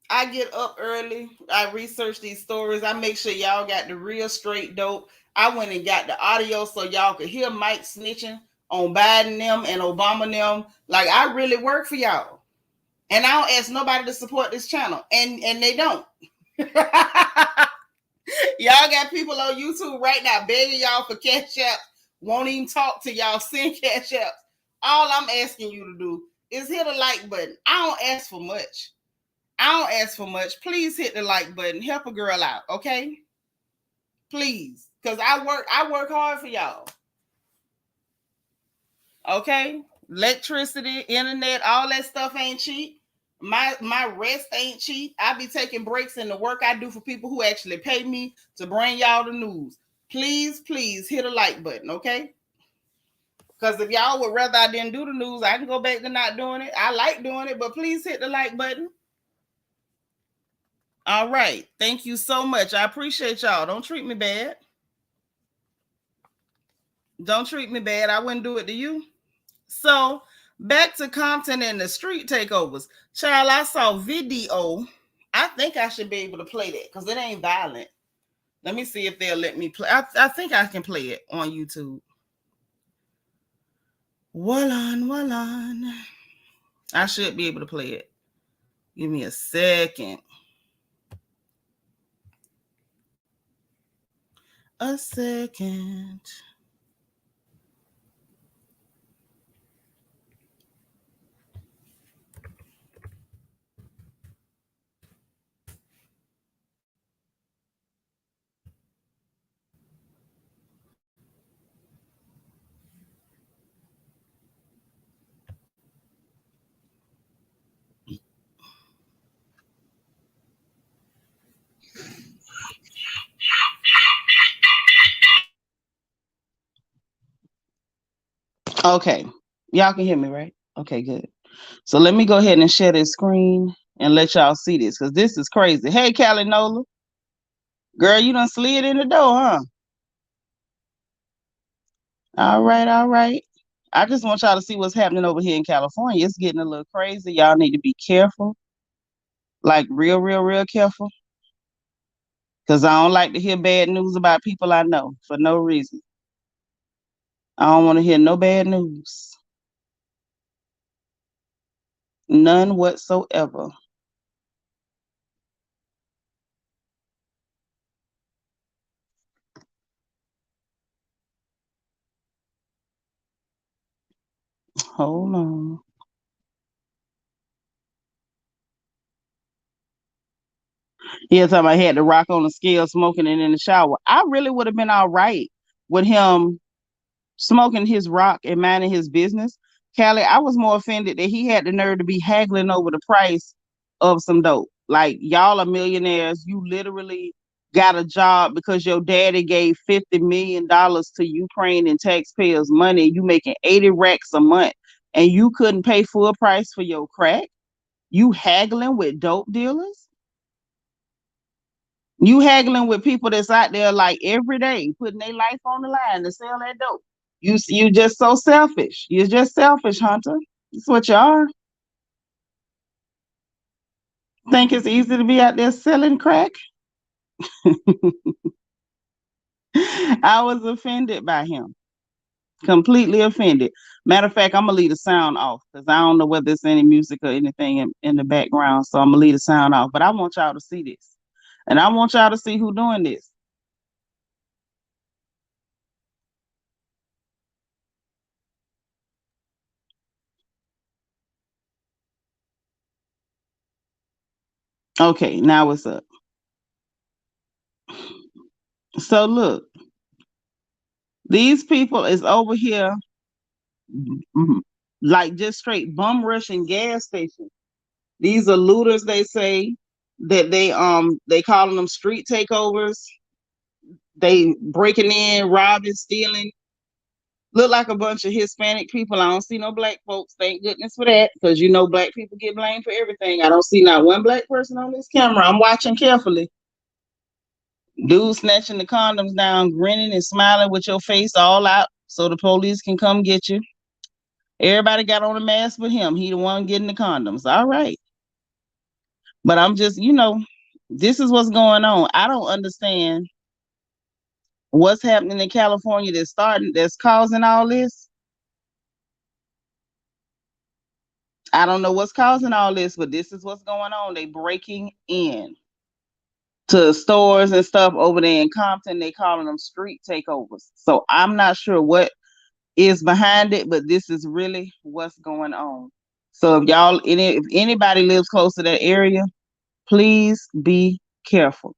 I get up early. I research these stories. I make sure y'all got the real straight dope. I went and got the audio so y'all could hear Mike snitching on Biden them and Obama them. Like, I really work for y'all. And I don't ask nobody to support this channel. And they don't. Y'all got people on YouTube right now begging y'all for cash apps. Won't even talk to y'all. Send cash apps. All I'm asking you to do is hit a like button. I don't ask for much. Please hit the like button. Help a girl out, okay? Please. Because I work hard for y'all. Okay? Electricity, internet, all that stuff ain't cheap. My rest ain't cheap. I be taking breaks in the work I do for people who actually pay me to bring y'all the news. Please hit a like button, okay? Because if y'all would rather I didn't do the news, I can go back to not doing it. I like doing it, but please hit the like button. All right. Thank you so much. I appreciate y'all. Don't treat me bad. Don't treat me bad. I wouldn't do it to you. So back to Compton and the street takeovers. Child, I saw video. I think I should be able to play that because it ain't violent. Let me see if they'll let me play. I think I can play it on YouTube. Well on. I should be able to play it. Give me a second. A second. Okay. Y'all can hear me, right? Okay, good. So let me go ahead and share this screen and let y'all see this because this is crazy. Hey, Callie Nola. Girl, you done slid in the door, huh? All right. I just want y'all to see what's happening over here in California. It's getting a little crazy. Y'all need to be careful. Like real careful. Because I don't like to hear bad news about people I know for no reason. I don't want to hear no bad news. None whatsoever. Hold on. He talking about he had to rock on the scale, smoking it in the shower. I really would have been all right with him smoking his rock and minding his business. Callie, I was more offended that he had the nerve to be haggling over the price of some dope. Like, y'all are millionaires. You literally got a job because your daddy gave $50 million to Ukraine and taxpayers' money. You making 80 racks a month and you couldn't pay full price for your crack? You haggling with dope dealers? You haggling with people that's out there like every day putting their life on the line to sell that dope. You just so selfish. You're just selfish, Hunter. That's what you are. Think it's easy to be out there selling crack? I was offended by him. Completely offended. Matter of fact, I'm gonna leave the sound off because I don't know whether there's any music or anything in the background. So I'm gonna leave the sound off. But I want y'all to see this. And I want y'all to see who doing this. Okay, now what's up? So look, these people is over here like just straight bum rushing gas stations These are looters, they say, that they calling them street takeovers. They breaking in, robbing, stealing. Look like a bunch of Hispanic people. I don't see no black folks. Thank goodness for that, because you know black people get blamed for everything. I don't see not one black person on this camera. I'm watching carefully. Dude snatching the condoms down, grinning and smiling with your face all out so the police can come get you. Everybody got on a mask but him. He the one getting the condoms. All right. But I'm just, this is what's going on. I don't understand what's happening in California that's causing all this. I don't know what's causing all this, but this is what's going on. They breaking in to stores and stuff over there in Compton. They calling them street takeovers. So I'm not sure what is behind it, but this is really what's going on. So if anybody lives close to that area, please be careful.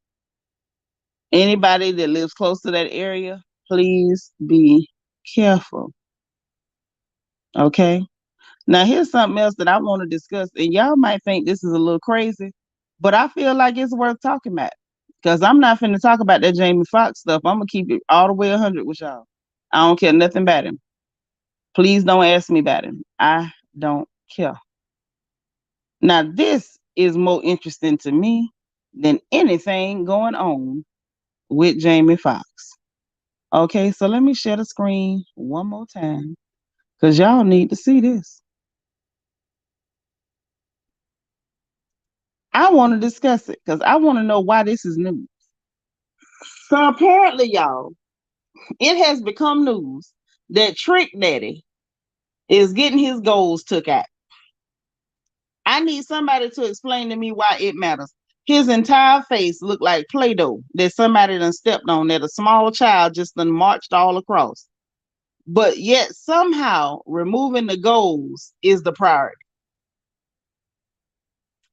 Anybody that lives close to that area, please be careful. Okay? Now, here's something else that I want to discuss, and y'all might think this is a little crazy, but I feel like it's worth talking about, because I'm not finna talk about that Jamie Foxx stuff. I'm going to keep it all the way 100 with y'all. I don't care nothing about him. Please don't ask me about him. I don't care. Now, this is more interesting to me than anything going on with Jamie Foxx. Okay, so let me share the screen one more time, because y'all need to see this. I want to discuss it because I want to know why this is news. So apparently, y'all, it has become news that Trick Daddy is getting his goals took out. I need somebody to explain to me why it matters. His entire face looked like Play-Doh that somebody done stepped on, that a small child just done marched all across. But yet somehow removing the goals is the priority.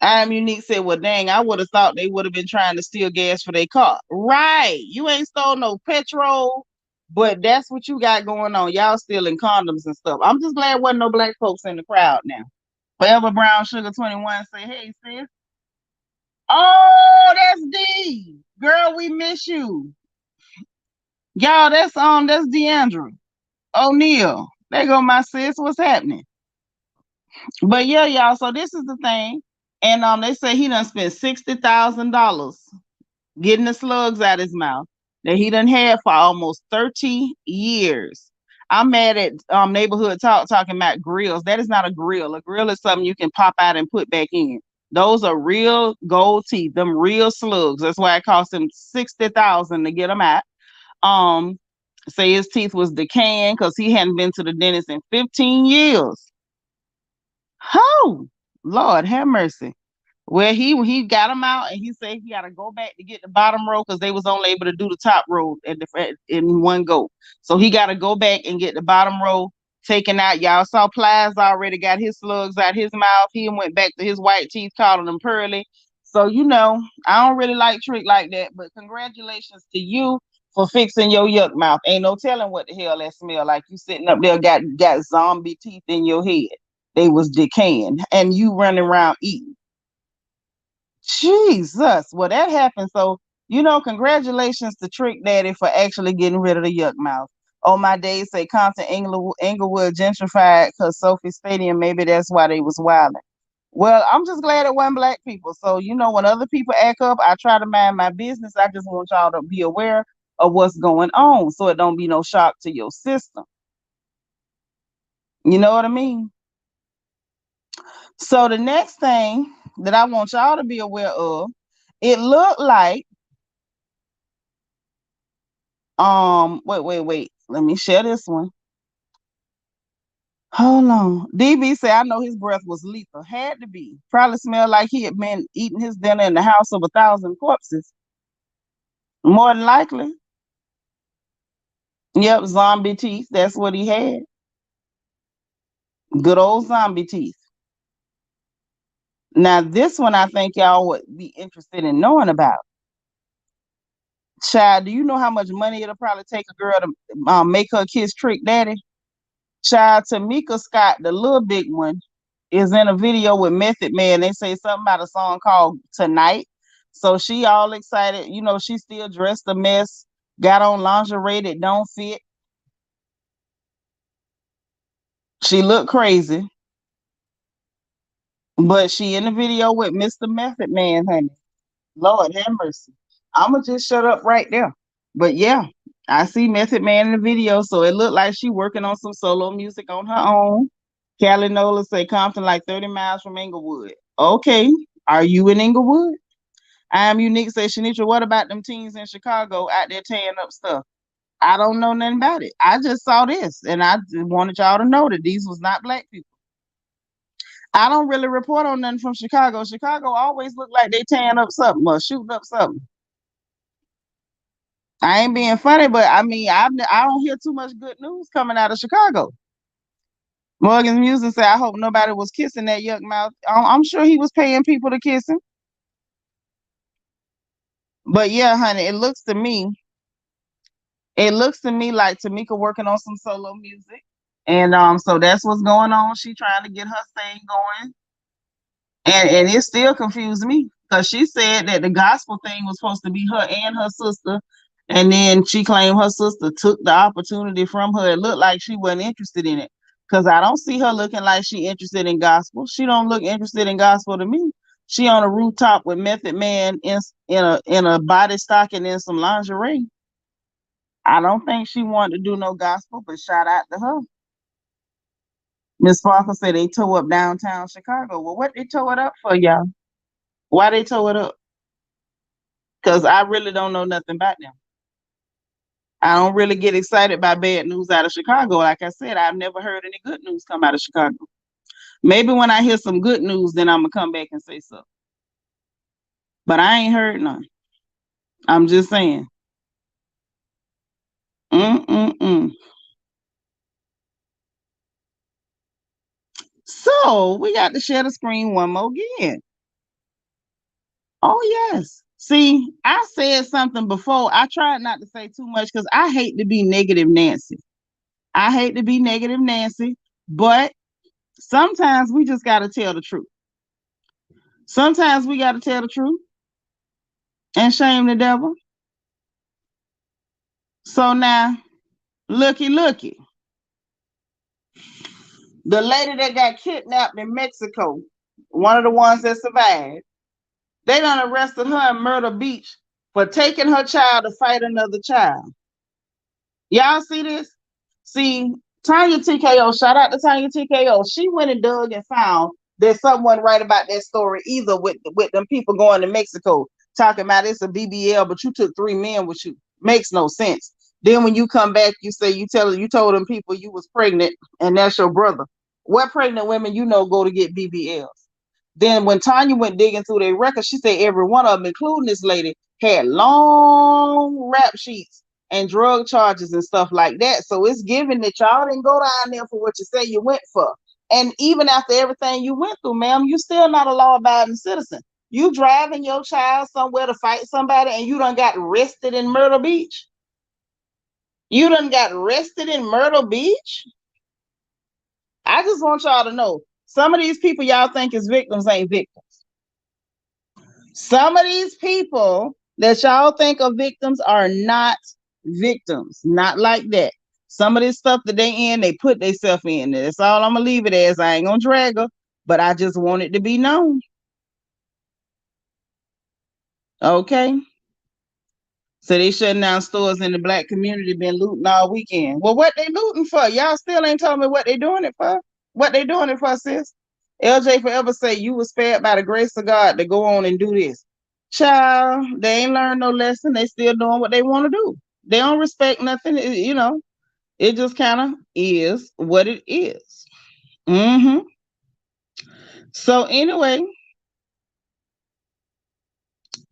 I Am Unique said, well, dang, I would have thought they would have been trying to steal gas for their car. Right. You ain't stole no petrol, but that's what you got going on. Y'all stealing condoms and stuff. I'm just glad wasn't no black folks in the crowd now. Forever Brown Sugar 21 say, hey, sis. Oh, that's D. Girl, we miss you. Y'all, that's Deandra O'Neal. There go my sis. What's happening? But yeah, y'all, so this is the thing. And they say he done spent $60,000 getting the slugs out his mouth that he done had for almost 30 years. I'm mad at Neighborhood Talk talking about grills. That is not a grill. A grill is something you can pop out and put back in. Those are real gold teeth, them real slugs. That's why it cost him $60,000 to get them out. Say his teeth was decaying because he hadn't been to the dentist in 15 years. Oh, Lord, have mercy. Well, he got them out, and he said he got to go back to get the bottom row because they was only able to do the top row in one go. So he got to go back and get the bottom row taken out. Y'all saw Plies already got his slugs out his mouth. He went back to his white teeth, calling them pearly. So I don't really like Trick like that, but congratulations to you for fixing your yuck mouth. Ain't no telling what the hell that smell like. You sitting up there got zombie teeth in your head. They was decaying, and you running around eating. Jesus, well, that happened. So, congratulations to Trick Daddy for actually getting rid of the yuck mouth. Oh, my days say Compton Inglewood gentrified because Sophie Stadium, maybe that's why they was wilding. Well, I'm just glad it wasn't black people. So, when other people act up, I try to mind my business. I just want y'all to be aware of what's going on so it don't be no shock to your system. You know what I mean? So the next thing that I want y'all to be aware of, it looked like, wait. Let me share this one. Hold on. DB said, I know his breath was lethal. Had to be. Probably smelled like he had been eating his dinner in the house of 1,000 corpses. More than likely. Yep, zombie teeth. That's what he had. Good old zombie teeth. Now, this one I think y'all would be interested in knowing about. Child, do you know how much money it'll probably take a girl to make her kiss Trick Daddy? Child, Tamika Scott, the little big one, is in a video with Method Man. They say something about a song called Tonight. So she all excited. You know, she still dressed a mess, got on lingerie that don't fit. She looked crazy. But she in the video with Mr. Method Man, honey. Lord have mercy. I'ma just shut up right there. But yeah, I see Method Man in the video, so it looked like she working on some solo music on her own. Callie Nola say Compton like 30 miles from Inglewood. Okay, are you in Inglewood? I am unique, say Seanitra. What about them teens in Chicago out there tearing up stuff? I don't know nothing about it. I just saw this and I just wanted y'all to know that these was not black people. I don't really report on nothing from Chicago. Chicago always look like they tearing up something or shooting up something. I ain't being funny, but I mean, I don't hear too much good news coming out of Chicago. Morgan's Music said, I hope nobody was kissing that yuck mouth. I'm sure he was paying people to kiss him. But yeah, honey, it looks to me like Tamika working on some solo music. And so that's what's going on. She trying to get her thing going. And it still confused me because she said that the gospel thing was supposed to be her and her sister. And then she claimed her sister took the opportunity from her. It looked like she wasn't interested in it because I don't see her looking like she interested in gospel. She don't look interested in gospel to me. She on a rooftop with Method Man in a body stocking and some lingerie. I don't think she wanted to do no gospel, but shout out to her. Miss Parker said they tore up downtown Chicago. Well, what they tore it up for, y'all? Why they tore it up? Because I really don't know nothing about them. I don't really get excited by bad news out of Chicago. Like I said, I've never heard any good news come out of Chicago. Maybe when I hear some good news, then I'm going to come back and say so. But I ain't heard none. I'm just saying. So we got to share the screen one more again. Oh, yes. See, I said something before. I tried not to say too much because I hate to be negative Nancy. I hate to be negative Nancy, but sometimes we just got to tell the truth. Sometimes we got to tell the truth and shame the devil. So now, looky. The lady that got kidnapped in Mexico, one of the ones that survived, they done arrested her in Myrtle Beach for taking her child to fight another child. Y'all see this? See, Tanya TKO, shout out to Tanya TKO. She went and dug and found that someone right about that story either with them people going to Mexico talking about it's a BBL, but you took 3 men with you. Makes no sense. Then when you come back, you say you told them people you was pregnant and that's your brother. What pregnant women go to get BBLs? Then when Tanya went digging through their records, she said every one of them, including this lady, had long rap sheets and drug charges and stuff like that. So it's given that y'all didn't go down there for what you say you went for. And even after everything you went through, ma'am, you still not a law-abiding citizen. You driving your child somewhere to fight somebody and you done got arrested in Myrtle Beach? You done got arrested in Myrtle Beach? I just want y'all to know, some of these people y'all think is victims ain't victims. Some of these people that y'all think are victims are not victims. Not like that. Some of this stuff that they put themselves in. That's all I'm going to leave it as. I ain't going to drag her, but I just want it to be known. Okay? So they shutting down stores in the black community, been looting all weekend. Well, what they looting for? Y'all still ain't told me what they doing it for. What they doing it for, sis? LJ forever say you was spared by the grace of God to go on and do this. Child, they ain't learned no lesson. They still doing what they want to do. They don't respect nothing. It just kind of is what it is. So anyway,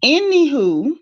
anywho,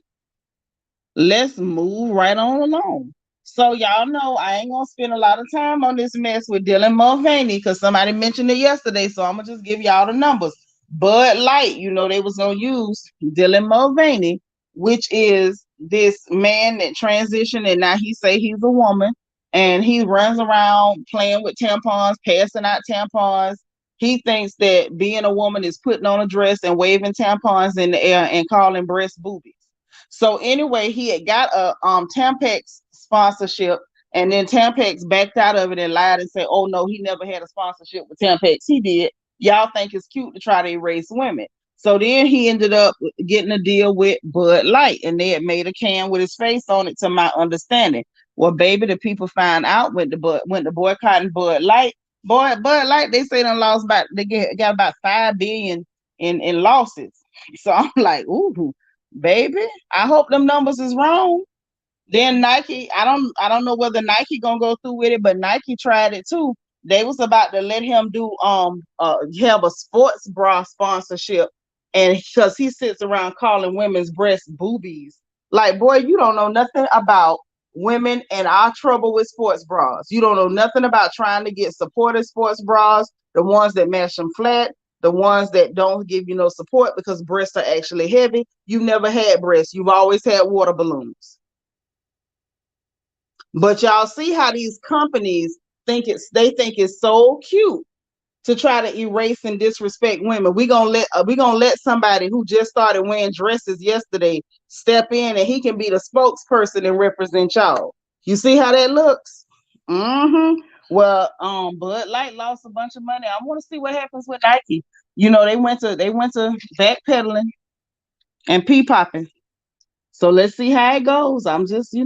let's move right on along. So y'all know I ain't gonna spend a lot of time on this mess with Dylan Mulvaney because somebody mentioned it yesterday. So I'm gonna just give y'all the numbers. Bud Light, they was gonna use Dylan Mulvaney, which is this man that transitioned and now he say he's a woman and he runs around playing with tampons, passing out tampons. he thinks that being a woman is putting on a dress and waving tampons in the air and calling breast boobies. So anyway, he had got a Tampax sponsorship, and then Tampax backed out of it and lied and said, "Oh no, he never had a sponsorship with Tampax. He did. Y'all think it's cute to try to erase women." So then he ended up getting a deal with Bud Light, and they had made a can with his face on it, to my understanding. Well, baby, the people found out when the boycotting Bud Light. Boy, Bud Light, they say they lost about, got about 5 billion in losses. So I'm like, ooh, baby, I hope them numbers is wrong. Then Nike, I don't know whether Nike gonna go through with it, but Nike tried it too. They was about to let him do have a sports bra sponsorship, and because he sits around calling women's breasts boobies. Like, boy, you don't know nothing about women and our trouble with sports bras. You don't know nothing about trying to get supportive sports bras, the ones that match them flat, the ones that don't give you no support because breasts are actually heavy. You've never had breasts. You've always had water balloons. But y'all see how these companies they think it's so cute to try to erase and disrespect women. We gonna let somebody who just started wearing dresses yesterday step in, and he can be the spokesperson and represent y'all. You see how that looks? Mm-hmm. Well, Bud Light lost a bunch of money. I want to see what happens with Nike. They went to backpedaling and pee popping. So let's see how it goes. I'm just,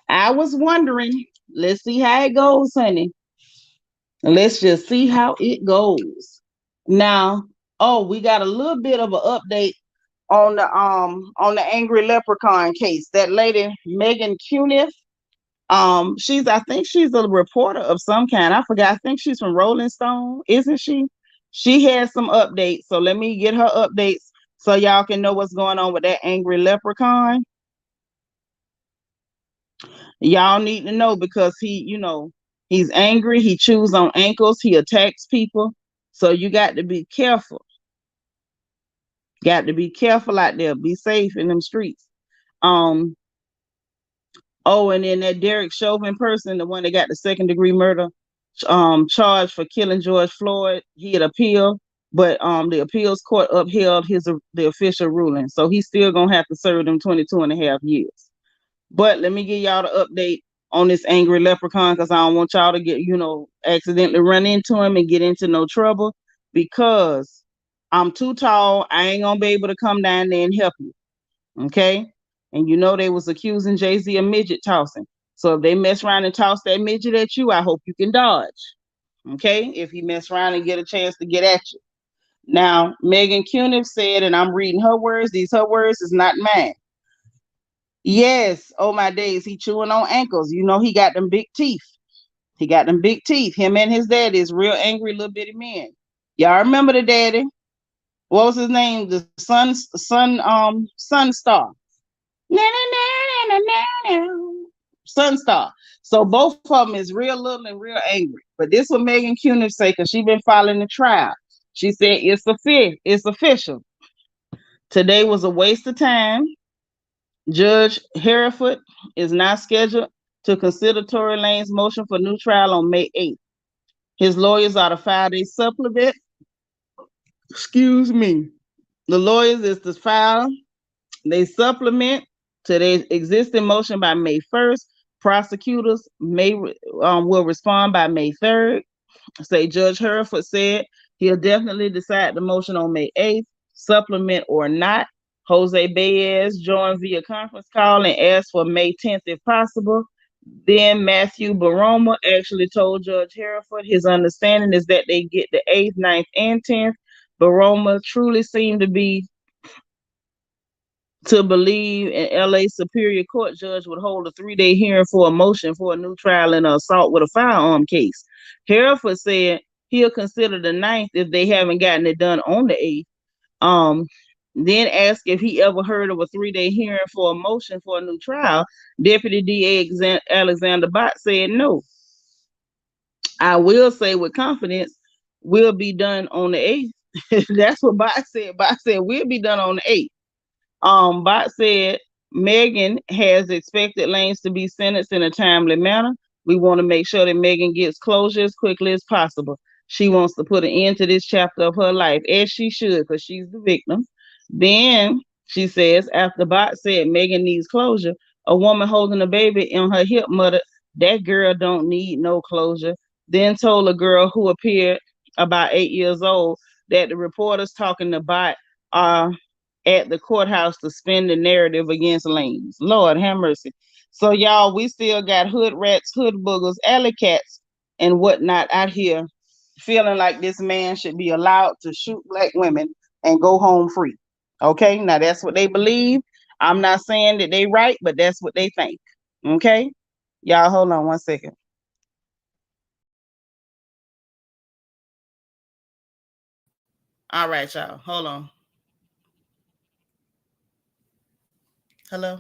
I was wondering. Let's see how it goes, honey. Let's just see how it goes. Now, we got a little bit of an update on the angry leprechaun case. That lady, Megan Cuniff, I think she's a reporter of some kind. I forgot. I think she's from Rolling Stone, isn't she? She has some updates. So let me get her updates so y'all can know what's going on with that angry leprechaun. Y'all need to know because he's angry. He chews on ankles. He attacks people. So you got to be careful. Got to be careful out there. Be safe in them streets. And then that Derek Chauvin person, the one that got the second-degree murder charge for killing George Floyd, he had appealed, but the appeals court upheld the official ruling. So he's still gonna have to serve them 22 and a half years. But let me give y'all the update on this angry leprechaun, because I don't want y'all to get, accidentally run into him and get into no trouble, because I'm too tall. I ain't gonna be able to come down there and help you. Okay? And they was accusing Jay-Z of midget tossing. So if they mess around and toss that midget at you, I hope you can dodge. Okay? If he mess around and get a chance to get at you. Now, Megan Cuniff said, and I'm reading her words, her words is not mine. Yes, oh my days, he chewing on ankles. He got them big teeth. Him and his daddy is real angry little bitty men. Y'all remember the daddy? What was his name? The Sunstar. Sunstar. So both of them is real little and real angry. But this what Megan Cuniff say, because she been following the trial. She said it's official. Today was a waste of time. Judge Hereford is not scheduled to consider Tory Lane's motion for new trial on May 8th. His lawyers are to file a supplement. Excuse me. The lawyers is to file they supplement to their existing motion by May 1st. Prosecutors will respond by May 3rd. Say Judge Hereford said he'll definitely decide the motion on May 8th, supplement or not. Jose Baez joined via conference call and asked for May 10th if possible. Then Matthew Baroma actually told Judge Hereford his understanding is that they get the 8th, 9th, and 10th. Baroma truly seemed to believe an LA Superior Court judge would hold a 3-day hearing for a motion for a new trial in an assault with a firearm case. Hereford said he'll consider the 9th if they haven't gotten it done on the 8th. Then asked if he ever heard of a 3-day hearing for a motion for a new trial. Deputy DA Alexander Bott said no. I will say with confidence, we'll be done on the 8th. That's what Bott said. Bott said we'll be done on the 8th. Bott said Megan has expected Lanes to be sentenced in a timely manner. We want to make sure that Megan gets closure as quickly as possible. She wants to put an end to this chapter of her life, as she should, because she's the victim. Then she says, after Bot said Megan needs closure, a woman holding a baby in her hip muttered, that girl don't need no closure. Then told a girl who appeared about 8 years old that the reporters talking to Bot are at the courthouse to spin the narrative against lanes. Lord have mercy. So y'all, we still got hood rats, hood boogers, alley cats, and whatnot out here feeling like this man should be allowed to shoot black women and go home free. Okay, now that's what they believe. I'm not saying that they right, but that's what they think. Okay, y'all hold on 1 second. All right, y'all, hold on. Hello.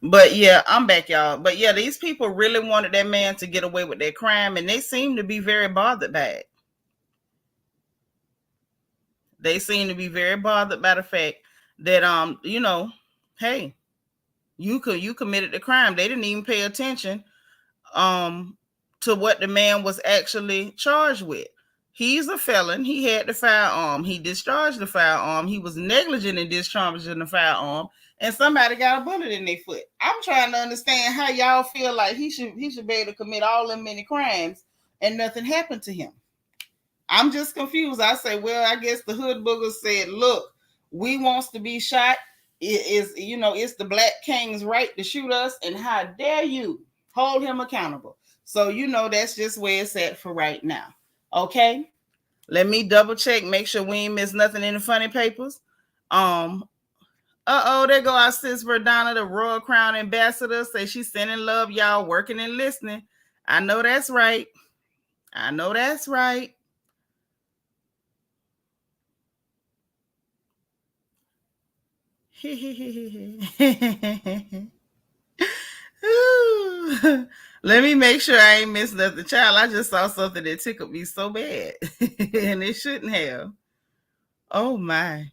But yeah, I'm back, y'all. But yeah, these people really wanted that man to get away with their crime, and they seem to be very bothered by it. They seem to be very bothered by the fact that hey, you committed the crime. They didn't even pay attention um to what the man was actually charged with. He's a felon. He had the firearm. He discharged the firearm. He was negligent in discharging the firearm, and somebody got a bullet in their foot. I'm trying to understand how y'all feel like he should be able to commit all them many crimes and nothing happened to him. I'm just confused. I say, well, I guess the hood boogers said, look, we wants to be shot. It is, it's the black king's right to shoot us, and how dare you hold him accountable. So, that's just where it's at for right now. Okay. Let me double check, make sure we ain't miss nothing in the funny papers. There go our sis Verdana, the Royal Crown Ambassador. Say she's sending love, y'all, working and listening. I know that's right. I know that's right. Let me make sure I ain't missed nothing. Child, I just saw something that tickled me so bad. And it shouldn't have. Oh my.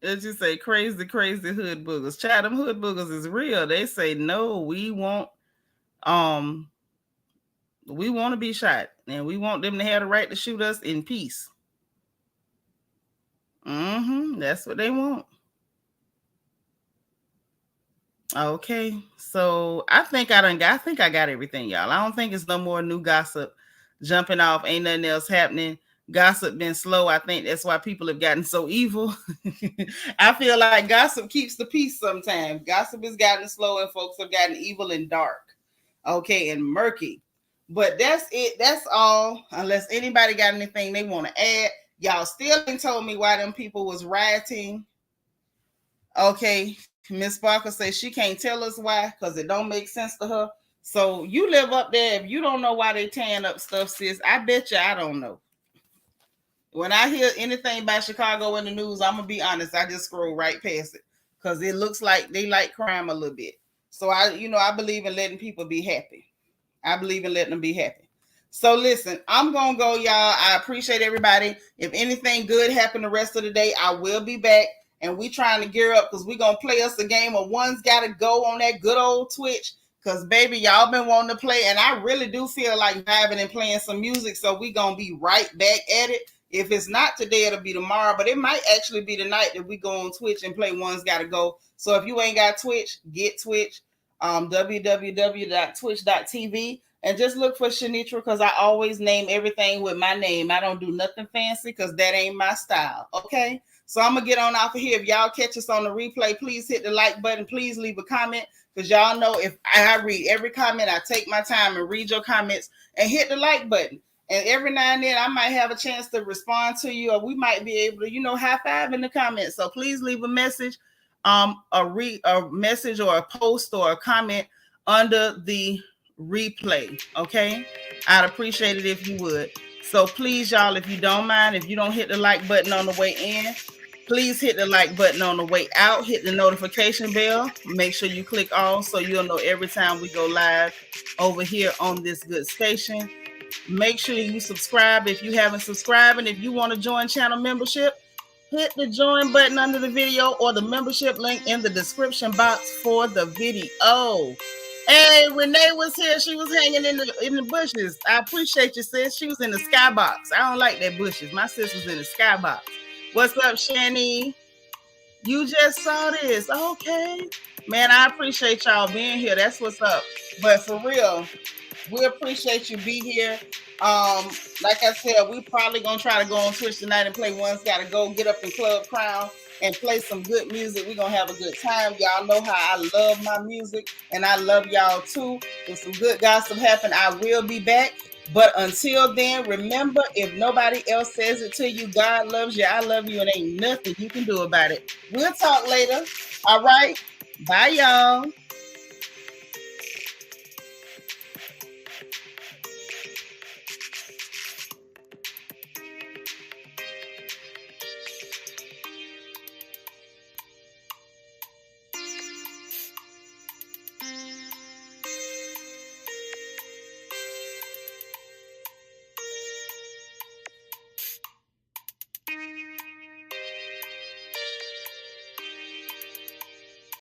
Let's just say crazy, crazy hood boogers. Child, them hood boogers is real. They say no, we want to be shot, and we want them to have the right to shoot us in peace. That's what they want. Okay, so I think I got everything, y'all. I don't think it's no more new gossip jumping off. Ain't nothing else happening. Gossip been slow. I think that's why people have gotten so evil. I feel like gossip keeps the peace sometimes. Gossip has gotten slow and folks have gotten evil and dark. Okay, and murky. But that's it. That's all. Unless anybody got anything they want to add. Y'all still ain't told me why them people was rioting. Okay, Miss Barker says she can't tell us why because it don't make sense to her. So you live up there. If you don't know why they tearing up stuff, sis, I bet you I don't know. When I hear anything about Chicago in the news, I'm gonna be honest. I just scroll right past it because it looks like they like crime a little bit. So I believe in letting people be happy. I believe in letting them be happy. So listen, I'm gonna go, y'all. I appreciate everybody. If anything good happened the rest of the day, I will be back. And we trying to gear up because we gonna play us a game of One's Gotta Go on that good old Twitch. Because baby, y'all been wanting to play, and I really do feel like vibing and playing some music. So we gonna be right back at it. If it's not today, it'll be tomorrow, but it might actually be the night that we go on Twitch and play One's Gotta Go. So if you ain't got Twitch, get Twitch, www.twitch.tv, and just look for Seanitra, because I always name everything with my name. I don't do nothing fancy because that ain't my style, okay? So I'm going to get on off of here. If y'all catch us on the replay, please hit the like button. Please leave a comment, because y'all know if I read every comment, I take my time and read your comments, and hit the like button. And every now and then I might have a chance to respond to you, or we might be able to, high five in the comments. So please leave a message, a message or a post or a comment under the replay. Okay. I'd appreciate it if you would. So please, y'all, if you don't mind, if you don't hit the like button on the way in, please hit the like button on the way out. Hit the notification bell. Make sure you click all so you'll know every time we go live over here on this good station. Make sure you subscribe if you haven't subscribed. And if you want to join channel membership, hit the join button under the video or the membership link in the description box for the video. Hey, Renee was here. She was hanging in the bushes. I appreciate you, sis. She was in the skybox. I don't like that bushes. My sis was in the skybox. What's up, Shani? You just saw this. Okay. Man, I appreciate y'all being here. That's what's up. But for real, we appreciate you be here. Like I said, we probably gonna try to go on Twitch tonight and play One's Gotta Go, get up in Club Crown and play some good music. We're gonna have a good time. Y'all know how I love my music, and I love y'all too. If some good gossip happen, I will be back. But until then, remember, if nobody else says it to you, God loves you, I love you, and ain't nothing you can do about it. We'll talk later. All right. Bye, y'all.